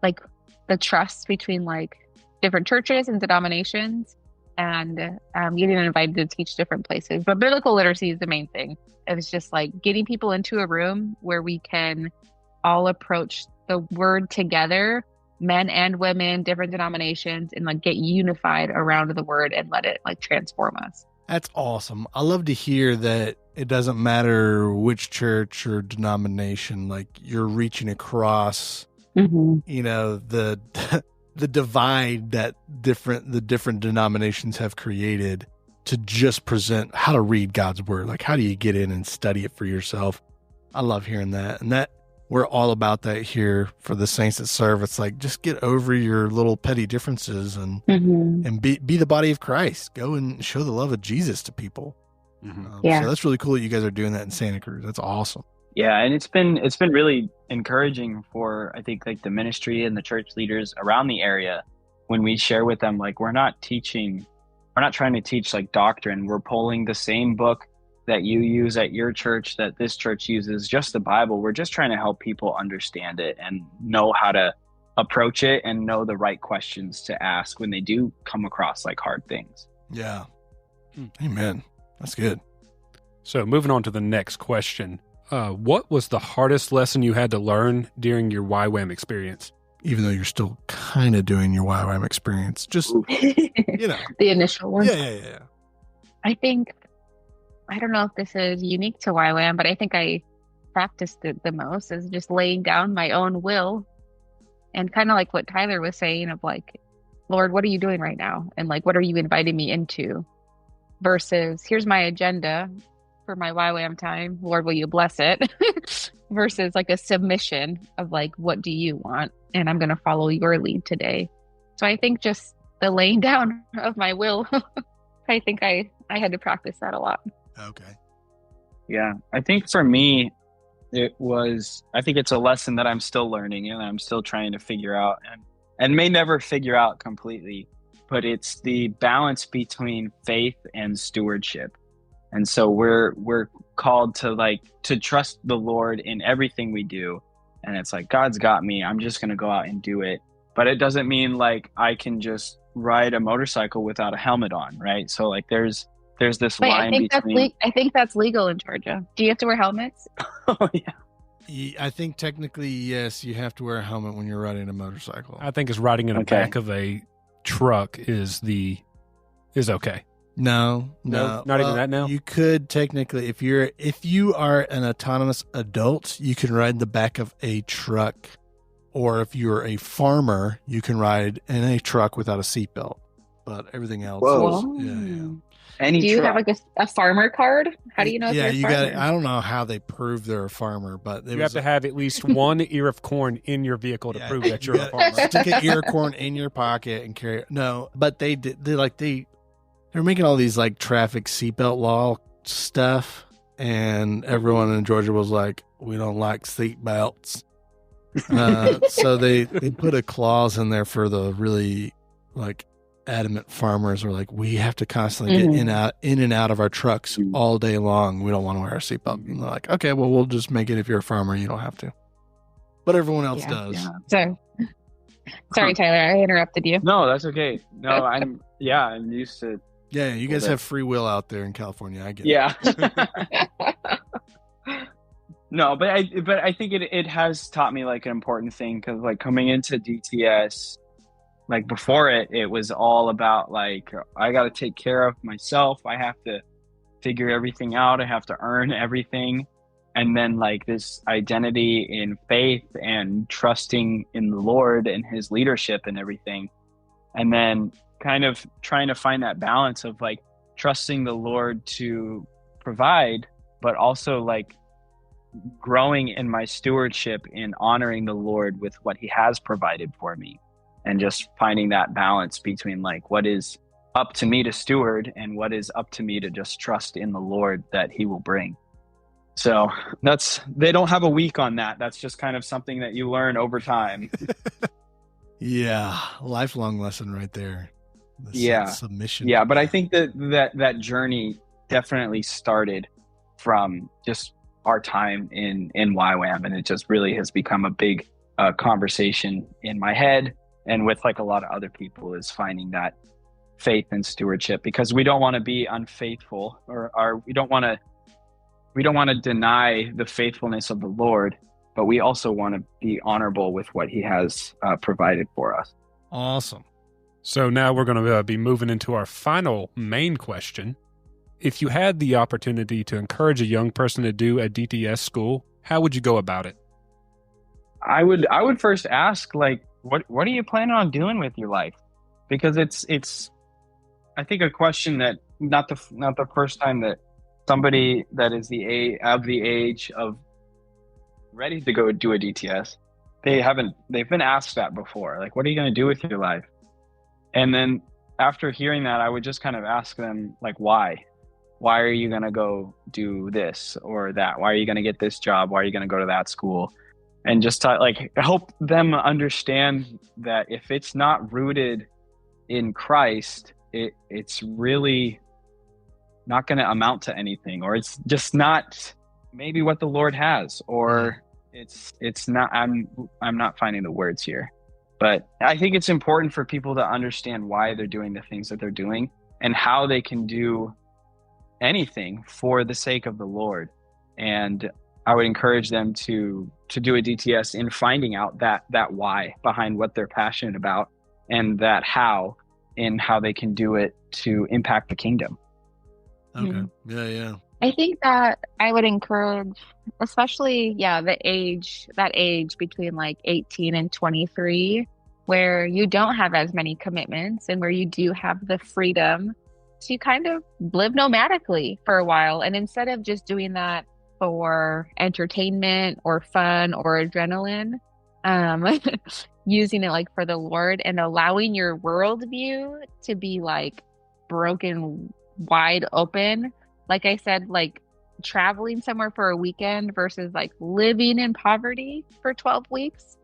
the trust between different churches and denominations, and getting invited to teach different places. But biblical literacy is the main thing. It's just getting people into a room where we can all approach the word together, men and women, different denominations, and get unified around the word and let it transform us. That's awesome. I love to hear that it doesn't matter which church or denomination, you're reaching across, the divide that the different denominations have created to just present how to read God's word. How do you get in and study it for yourself? I love hearing that. And that we're all about that here for the saints that serve. It's just get over your little petty differences and be the body of Christ. Go and show the love of Jesus to people. So that's really cool that you guys are doing that in Santa Cruz. That's awesome. Yeah, and it's been really encouraging for, I think, the ministry and the church leaders around the area when we share with them, we're not trying to teach doctrine. We're pulling the same book that you use at your church, that this church uses, just the Bible. We're just trying to help people understand it and know how to approach it and know the right questions to ask when they do come across hard things. Yeah. Amen. That's good. So moving on to the next question. What was the hardest lesson you had to learn during your YWAM experience? Even though you're still kind of doing your YWAM experience, just, the initial one. Yeah. I don't know if this is unique to YWAM, but I think I practiced it the most is just laying down my own will, and kind of what Tyler was saying of Lord, what are you doing right now? And what are you inviting me into? Versus here's my agenda for my YWAM time. Lord, will you bless it? Versus a submission of what do you want? And I'm going to follow your lead today. So I think just the laying down of my will, I think I had to practice that a lot. Okay. Yeah. I think for me, I think it's a lesson that I'm still learning and I'm still trying to figure out and may never figure out completely, but it's the balance between faith and stewardship. And so we're called to trust the Lord in everything we do. And it's God's got me. I'm just going to go out and do it. But it doesn't mean I can just ride a motorcycle without a helmet on, right? So there's this line between... I think that's legal in Georgia. Do you have to wear helmets? Oh, yeah. I think technically, yes, you have to wear a helmet when you're riding a motorcycle. I think it's riding in the back of a truck is okay. No, not even that now. You could technically, if you are an autonomous adult, you can ride the back of a truck, or if you're a farmer, you can ride in a truck without a seatbelt. But everything else, Do you have a farmer card? How do you know? Yeah, if you're a farmer? I don't know how they prove they're a farmer, but you have to have at least one ear of corn in your vehicle to prove that you're a farmer. Stick an ear of corn in your pocket and carry it. No, but they're making all these traffic seatbelt law stuff, and everyone in Georgia was we don't like seatbelts. So they put a clause in there for the really adamant farmers are we have to constantly get in and out of our trucks all day long. We don't want to wear our seatbelt. And they're okay, well, we'll just make it if you're a farmer, you don't have to. But everyone else does. Yeah. So Sorry, Tyler, I interrupted you. No, that's okay. No, I'm used to. Yeah, you guys have free will out there in California. I get it. Yeah. No, but I think it has taught me like an important thing, because like coming into DTS, like before it was all about like, I got to take care of myself. I have to figure everything out. I have to earn everything. And then like this identity in faith and trusting in the Lord and his leadership and everything. And then kind of trying to find that balance of like trusting the Lord to provide, but also like growing in my stewardship in honoring the Lord with what he has provided for me, and just finding that balance between like what is up to me to steward and what is up to me to just trust in the Lord that he will bring. So they don't have a week on that. That's just kind of something that you learn over time. Yeah. Lifelong lesson right there. Submission. Yeah. But I think that journey definitely started from just our time in YWAM, and it just really has become a big conversation in my head and with like a lot of other people, is finding that faith and stewardship, because we don't want to be unfaithful, or we don't want to deny the faithfulness of the Lord, but we also want to be honorable with what he has provided for us. Awesome. So now we're going to be moving into our final main question. If you had the opportunity to encourage a young person to do a DTS school, how would you go about it? I would first ask, like, what are you planning on doing with your life? Because it's I think a question that not the first time that somebody that is the age of ready to go do a DTS, they've been asked that before. Like, what are you going to do with your life? And then after hearing that, I would just kind of ask them, like, why? Why are you going to go do this or that? Why are you going to get this job? Why are you going to go to that school? And just like help them understand that if it's not rooted in Christ, it's really not going to amount to anything, or it's just not maybe what the Lord has, or it's not. I'm not finding the words here, but I think it's important for people to understand why they're doing the things that they're doing and how they can do anything for the sake of the Lord. And I would encourage them to do a DTS in finding out that why behind what they're passionate about, and that how they can do it to impact the kingdom. Okay. Yeah. I think that I would encourage, especially, that age between like 18 and 23, where you don't have as many commitments and where you do have the freedom to kind of live nomadically for a while. And instead of just doing that for entertainment or fun or adrenaline, using it like for the Lord and allowing your worldview to be like broken wide open. Like I said, like traveling somewhere for a weekend versus like living in poverty for 12 weeks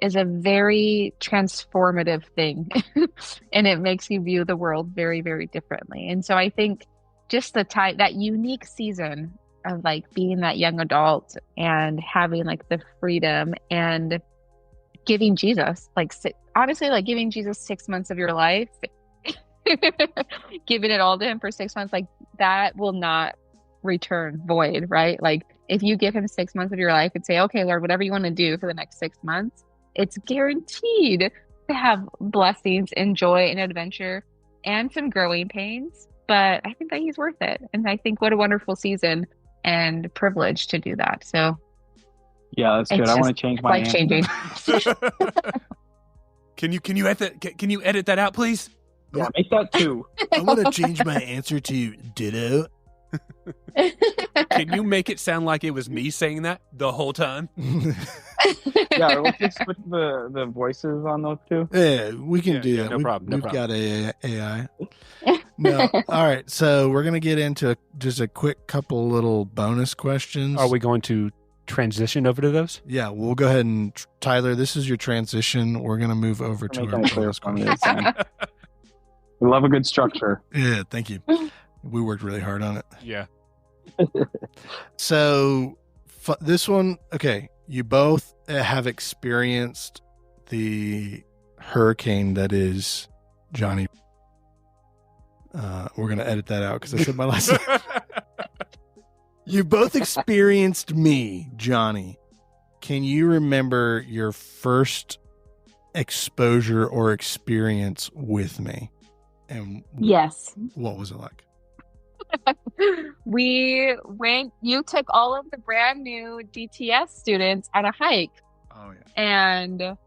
is a very transformative thing. And it makes you view the world very, very differently. And so I think just that unique season of like being that young adult and having like the freedom and giving Jesus, like honestly, like giving Jesus 6 months of your life, giving it all to him for 6 months, like that will not return void, right? Like if you give him 6 months of your life and say, okay, Lord, whatever you want to do for the next 6 months, it's guaranteed to have blessings and joy and adventure and some growing pains. But I think that he's worth it. And I think what a wonderful season and privilege to do that. So yeah, that's good. I want to change my life changing. Can you edit that out, please? Yeah, make that 2. I want to change my answer to ditto. Can you make it sound like it was me saying that the whole time? Yeah, let's just put the voices on those 2. Yeah, we can do that. No problem. We've got AI. No. All right, so we're going to get into just a quick couple little bonus questions. Are we going to transition over to those? Yeah, we'll go ahead and, Tyler, this is your transition. We're going to move over to our bonus questions. We love a good structure. Yeah, thank you. We worked really hard on it. Yeah. So this one, okay, you both have experienced the hurricane that is Johnny. We're going to edit that out because I said my last name. You both experienced me, Johnny. Can you remember your first exposure or experience with me? And yes. What was it like? You took all of the brand new DTS students on a hike. Oh, yeah. And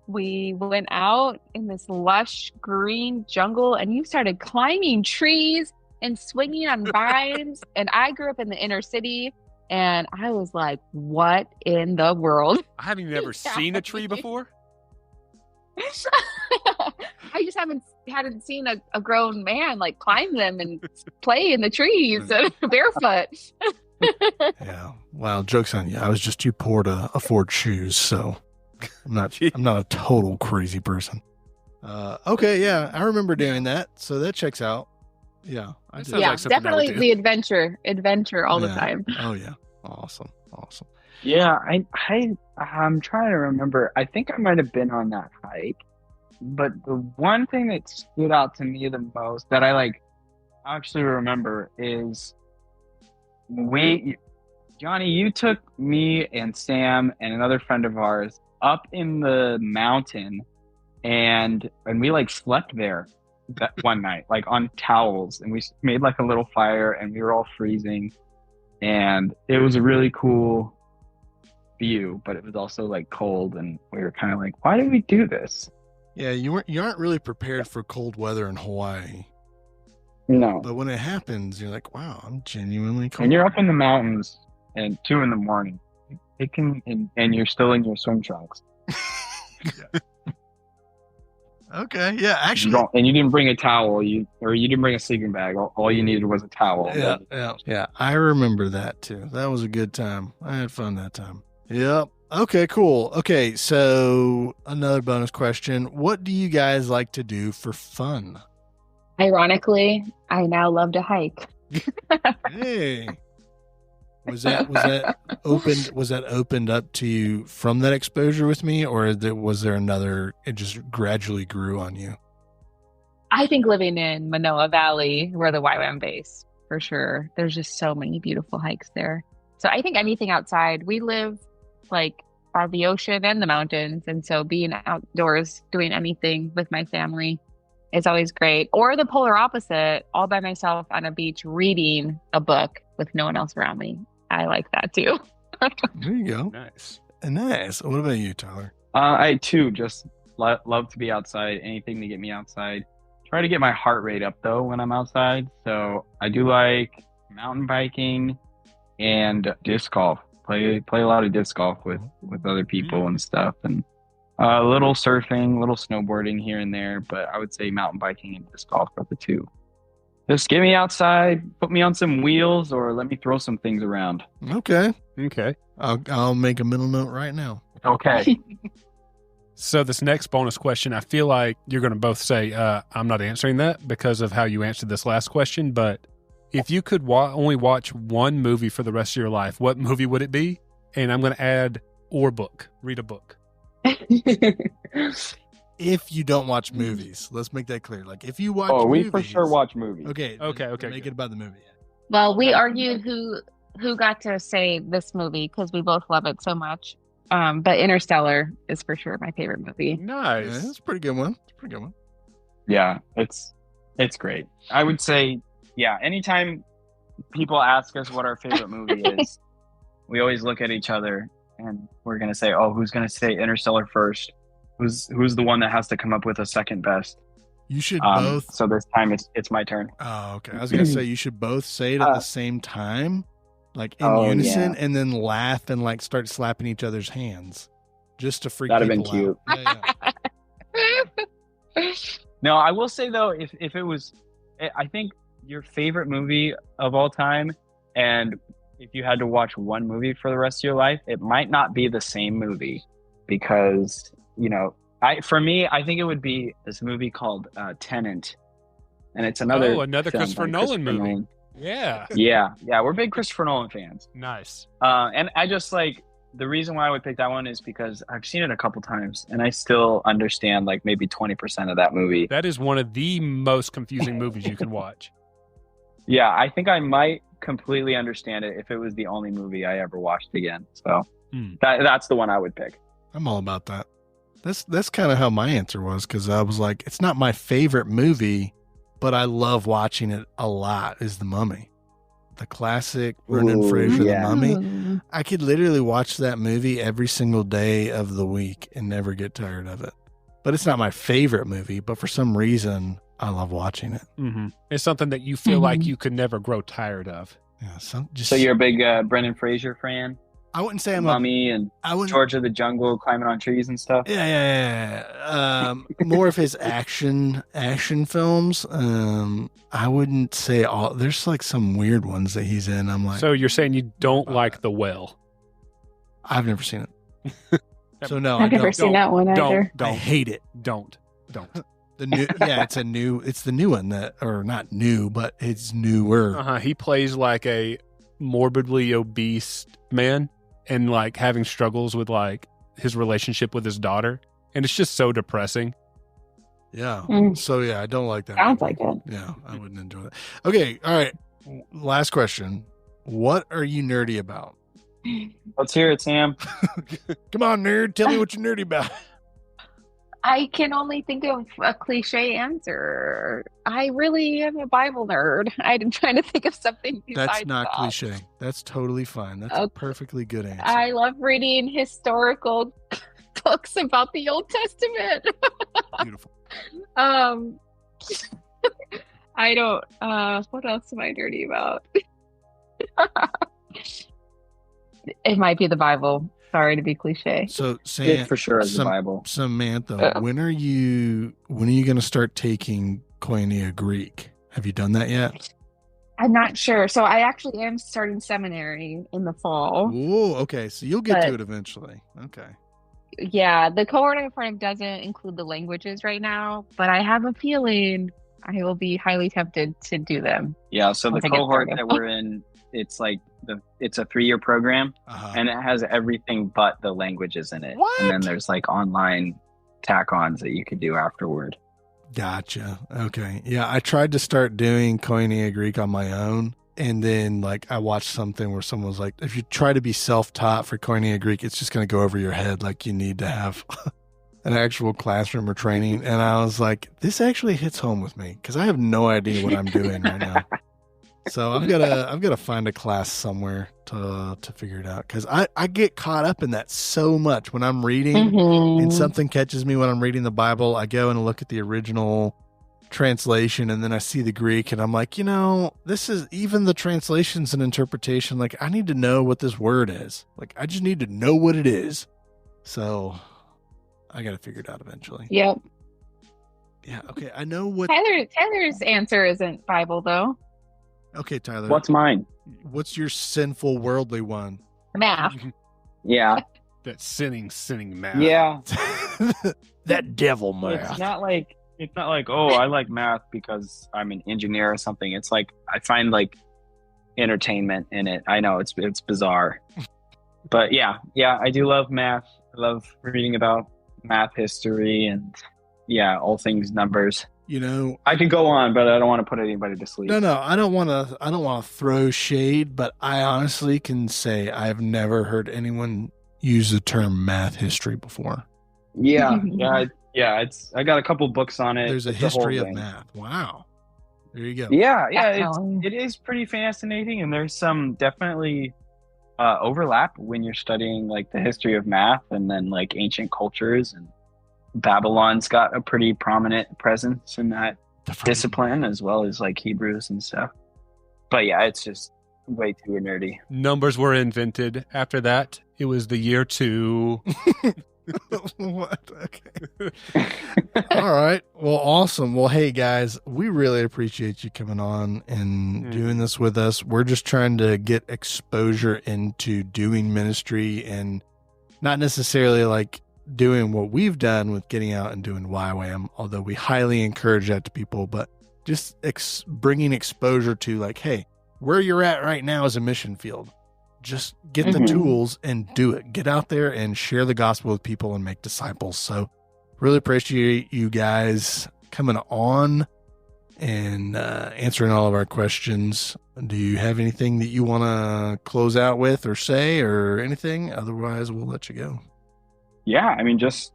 we went out in this lush green jungle, and you started climbing trees and swinging on vines. And I grew up in the inner city, and I was like, what in the world? I haven't ever seen a tree before. I just hadn't seen a grown man like climb them and play in the trees barefoot. Yeah. Well, joke's on you. I was just too poor to afford shoes, so I'm not a total crazy person. Okay, yeah, I remember doing that, so that checks out. Yeah, I did. Yeah, like definitely the adventure all the time. Oh yeah, awesome. Yeah, I'm trying to remember. I think I might have been on that hike, but the one thing that stood out to me the most that I actually remember is Johnny, you took me and Sam and another friend of ours up in the mountain, and we slept there that one night, on towels, and we made a little fire, and we were all freezing, and it was a really cool view, but it was also cold, and we were kind of why did we do this? Yeah, you aren't really prepared for cold weather in Hawaii. No. But when it happens, you're like, wow, I'm genuinely cold. And you're up in the mountains at 2 a.m. It can, and you're still in your swim trunks. Yeah. Okay, yeah, actually. And you didn't bring a towel, you didn't bring a sleeping bag. All you needed was a towel. Yeah. I remember that too. That was a good time. I had fun that time. Yep. Okay, cool. Okay, so another bonus question. What do you guys like to do for fun? Ironically, I now love to hike. Hey. Was that opened up to you from that exposure with me, or was there another, it just gradually grew on you? I think living in Manoa Valley, we're the YWAM base, for sure. There's just so many beautiful hikes there. So I think anything outside, we live by the ocean and the mountains. And so being outdoors, doing anything with my family is always great. Or the polar opposite, all by myself on a beach, reading a book with no one else around me. I like that too. There you go. Nice. What about you, Tyler? I too just love to be outside. Anything to get me outside. Try to get my heart rate up though when I'm outside. So I do like mountain biking and disc golf. Play a lot of disc golf with other people and stuff, and a little surfing, little snowboarding here and there. But I would say mountain biking and disc golf are the two. Just get me outside, put me on some wheels, or let me throw some things around. Okay. I'll make a middle note right now. Okay. So this next bonus question, I feel like you're going to both say, I'm not answering that because of how you answered this last question. But if you could only watch one movie for the rest of your life, what movie would it be? And I'm going to add or book. Read a book. If you don't watch movies, let's make that clear. If you watch movies, we for sure watch movies. Okay. Make it about the movie. Well, we argued who got to say this movie because we both love it so much. But Interstellar is for sure my favorite movie. Nice. Yeah, that's a pretty good one. Yeah, it's great. I would say, yeah, anytime people ask us what our favorite movie is, we always look at each other and we're going to say, oh, who's going to say Interstellar first? Who's the one that has to come up with a second best? You should both. So this time it's my turn. Oh, okay. I was going to say you should both say it at the same time, in unison, and then laugh and start slapping each other's hands just to freak That'd people have been cute. Yeah. No, I will say though, if it was, I think your favorite movie of all time, and if you had to watch one movie for the rest of your life, it might not be the same movie because, for me, I think it would be this movie called Tenet, and it's another Christopher Nolan movie. Nolan. Yeah. Yeah. We're big Christopher Nolan fans. Nice. And I just the reason why I would pick that one is because I've seen it a couple times and I still understand like maybe 20% of that movie. That is one of the most confusing movies you can watch. Yeah, I think I might completely understand it if it was the only movie I ever watched again. So that's the one I would pick. I'm all about that. That's kind of how my answer was, because I was like, it's not my favorite movie, but I love watching it a lot, is The Mummy. The classic Brendan Fraser, The Mummy. I could literally watch that movie every single day of the week and never get tired of it. But it's not my favorite movie, but for some reason, I love watching it. Mm-hmm. It's something that you feel like you could never grow tired of. Yeah. So you're a big Brendan Fraser fan? I wouldn't say I'm Mummy and George of the Jungle, climbing on trees and stuff. Yeah. More of his action films. I wouldn't say all. There's like some weird ones that he's in. I'm like, so you're saying you don't like The Well? I've never seen it. So no, I've never seen that one either. I hate it. Don't. The new, it's the new one or not new, but it's newer. He plays like a morbidly obese man and like having struggles with like his relationship with his daughter. And it's just so depressing. Yeah. So yeah, I don't like that. Sounds like it. Yeah, I wouldn't enjoy that. Okay. All right. Last question. What are you nerdy about? Let's hear it, Sam. Come on, nerd. Tell me what you're nerdy about. I can only think of a cliche answer. I really am a Bible nerd. I'm trying to think of something besides That's not that. cliche. That's totally fine. That's a perfectly good answer. I love reading historical books about the Old Testament. Beautiful. I don't, what else am I nerdy about? It might be the Bible. Sorry to be cliche. So, it for sure is the Bible. Samantha, when are you going to start taking Koinonia Greek? Have you done that yet? I'm not sure. So I actually am starting seminary in the fall. Oh, okay. So you'll get to it eventually. Okay. Yeah, the cohort I'm part of doesn't include the languages right now, but I have a feeling I will be highly tempted to do them. Yeah, so the cohort that we're in, it's like it's a 3-year program, and it has everything but the languages in it. What? And then there's like online tack-ons that you could do afterward. Gotcha. Okay. Yeah, I tried to start doing Koinonia Greek on my own, and then like I watched something where someone was like, if you try to be self-taught for Koinonia Greek, it's just going to go over your head. Like you need to have an actual classroom or training. And I was like, this actually hits home with me because I have no idea what I'm doing right now. So I've got to find a class somewhere to figure it out, because I get caught up in that so much when I'm reading and something catches me when I'm reading the Bible. I go and look at the original translation and then I see the Greek and I'm like, this is even the translations and interpretation. Like I need to know what this word is. Like I just need to know what it is. So I got to figure it out eventually. Yep. Yeah. Okay. I know what Tyler's answer isn't Bible though. Okay, Tyler. What's mine? What's your sinful worldly one? Math. Yeah. That sinning math. Yeah. That devil math. It's not like, oh, I like math because I'm an engineer or something. It's like, I find like entertainment in it. I know it's bizarre, but yeah, I do love math. I love reading about math history and all things numbers. I could go on, but I don't want to put anybody to sleep. No, I don't want to throw shade, but I honestly can say I've never heard anyone use the term math history before. Yeah. I got a couple books on it. There's a history of math. Wow. There you go. Yeah. It is pretty fascinating, and there's some definitely overlap when you're studying like the history of math and then like ancient cultures, and Babylon's got a pretty prominent presence in that discipline, as well as like Hebrews and stuff. But yeah, it's just way too nerdy. Numbers were invented. After that, it was the year 2. What? Okay. All right. Well, awesome. Well, hey guys, we really appreciate you coming on and doing this with us. We're just trying to get exposure into doing ministry, and not necessarily like doing what we've done with getting out and doing YWAM, although we highly encourage that to people, but just bringing exposure to like, hey, where you're at right now is a mission field. Just get the tools and do it. Get out there and share the gospel with people and make disciples. So really appreciate you guys coming on and answering all of our questions. Do you have anything that you want to close out with or say or anything? Otherwise, we'll let you go. Yeah, I mean, just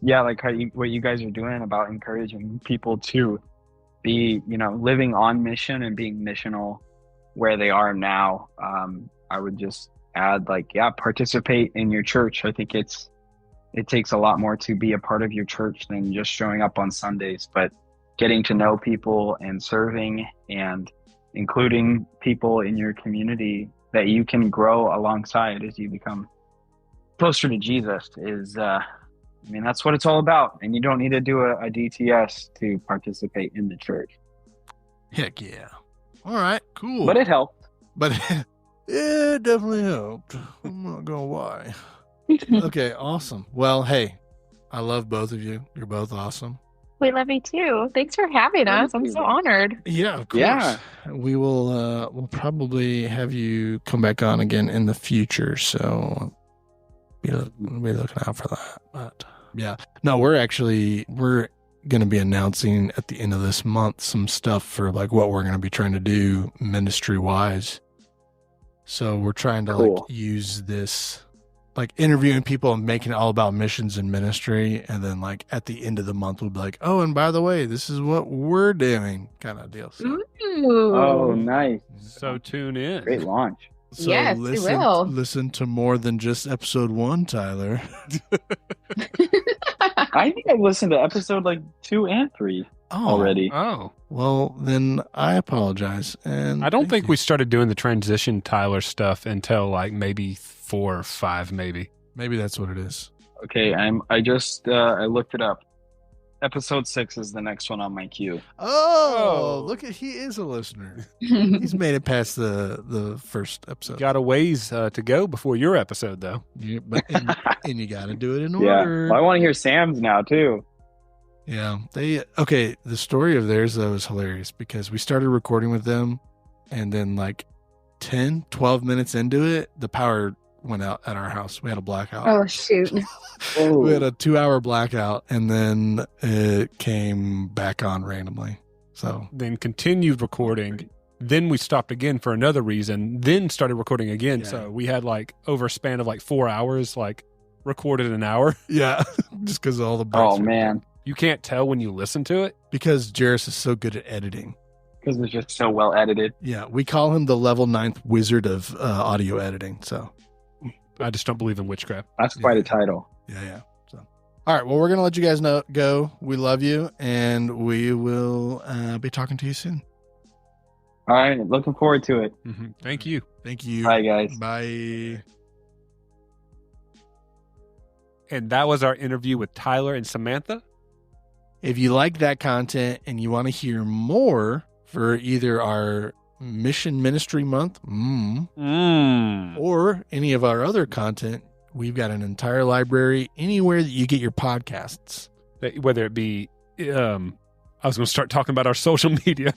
like what you guys are doing about encouraging people to be, living on mission and being missional where they are now. I would just add, participate in your church. I think it takes a lot more to be a part of your church than just showing up on Sundays, but getting to know people and serving and including people in your community that you can grow alongside as you become closer to Jesus is, that's what it's all about. And you don't need to do a DTS to participate in the church. Heck yeah. All right, cool. But it helped. But it definitely helped. I'm not going to lie. Okay, awesome. Well, hey, I love both of you. You're both awesome. We love you too. Thanks for having us. I'm so honored. Yeah, of course. Yeah. We will we'll probably have you come back on again in the future. So be looking out for that. But yeah. No, we're going to be announcing at the end of this month some stuff for what we're going to be trying to do ministry wise. So we're trying to use this, interviewing people and making it all about missions and ministry. And then at the end of the month, we'll be like, oh, and by the way, this is what we're doing kind of deal. So. Oh, nice. So tune in. Great launch. So yes, we will. Listen to more than just episode 1, Tyler. I think I've listened to episode 2 and 3 already. Oh. Well, then I apologize. And I don't think we started doing the transition Tyler stuff until maybe 4 or 5, maybe. Maybe that's what it is. Okay, I looked it up. Episode 6 is the next one on my queue. Oh, look he is a listener. He's made it past the first episode. Got a ways to go before your episode, though. Yeah, and you got to do it in order. Yeah, well, I want to hear Sam's now too. Yeah, the story of theirs though is hilarious because we started recording with them, and then 10, 12 minutes into it, the power went out at our house. We had a blackout. Oh, shoot. We had a 2-hour blackout, and then it came back on randomly. So then continued recording. Then we stopped again for another reason. Then started recording again. Yeah. So we had over a span of 4 hours, recorded an hour. Yeah, just because of all the breaks. Oh man, you can't tell when you listen to it because Jairus is so good at editing. Because it's just so well edited. Yeah, we call him the level 9th wizard of audio editing. So. I just don't believe in witchcraft. That's quite a title. Yeah. So, all right. Well, we're going to let you guys go. We love you, and we will be talking to you soon. All right. Looking forward to it. Mm-hmm. Thank you. Thank you. Bye, guys. Bye. And that was our interview with Tyler and Samantha. If you like that content and you want to hear more for either our Mission Ministry Month or any of our other content, we've got an entire library anywhere that you get your podcasts. Whether it be, I was going to start talking about our social media,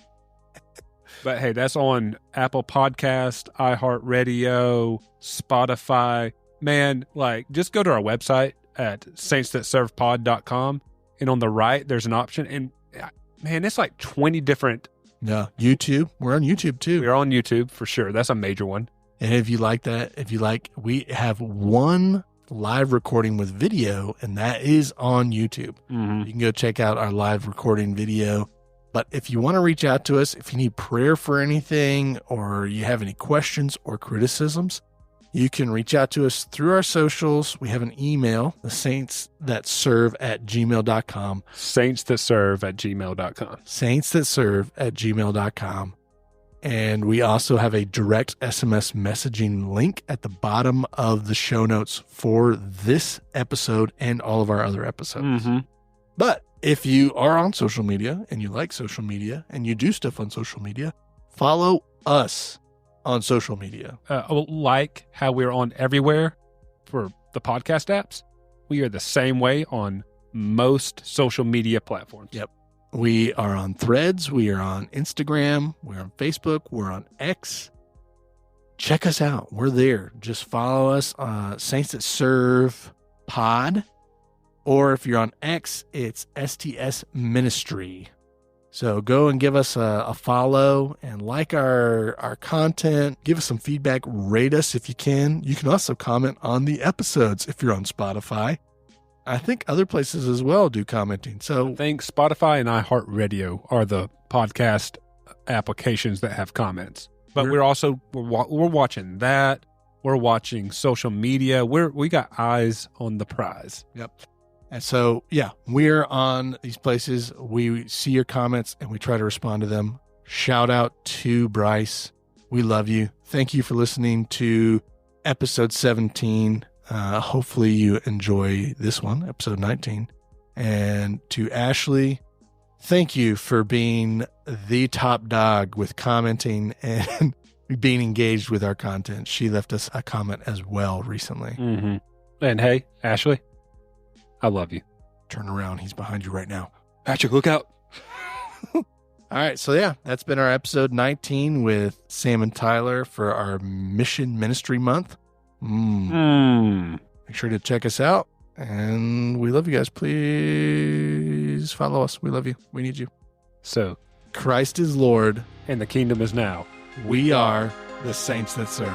but hey, that's on Apple Podcast, iHeartRadio, Spotify. Man, just go to our website at saintsthatservepod.com, and on the right, there's an option, and man, it's 20 different. Yeah, YouTube. We're on YouTube too. We're on YouTube for sure. That's a major one. And if you like that, we have one live recording with video, and that is on YouTube. Mm-hmm. You can go check out our live recording video. But if you want to reach out to us, if you need prayer for anything, or you have any questions or criticisms, you can reach out to us through our socials. We have an email, saintsthatserve@gmail.com. Saintsthatserve@gmail.com. Saintsthatserve@gmail.com. And we also have a direct SMS messaging link at the bottom of the show notes for this episode and all of our other episodes. Mm-hmm. But if you are on social media and you like social media and you do stuff on social media, follow us on social media. Like how we're on everywhere for the podcast apps, we are the same way on most social media platforms. Yep. We are on Threads. We are on Instagram. We're on Facebook. We're on X. check us out. We're there. Just follow us, Saints That Serve Pod. Or if you're on X, it's STS Ministry. So go and give us a follow and like our content. Give us some feedback. Rate us if you can. You can also comment on the episodes if you're on Spotify. I think other places as well do commenting. So I think Spotify and iHeartRadio are the podcast applications that have comments. But we're watching that. We're watching social media. We got eyes on the prize. Yep. And so, yeah, we're on these places. We see your comments and we try to respond to them. Shout out to Bryce. We love you. Thank you for listening to episode 17. Hopefully you enjoy this one, episode 19. And to Ashley, thank you for being the top dog with commenting and being engaged with our content. She left us a comment as well recently. Mm-hmm. And hey, Ashley, I love you. Turn around. He's behind you right now. Patrick, look out. All right. So, yeah, that's been our episode 19 with Sam and Tyler for our Mission Ministry Month. Make sure to check us out. And we love you guys. Please follow us. We love you. We need you. So, Christ is Lord. And the kingdom is now. We are the Saints That Serve.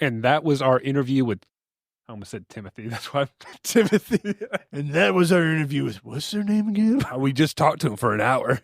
And that was our interview with, I almost said Timothy. That's why Timothy. And that was our interview with, what's their name again? We just talked to him for an hour.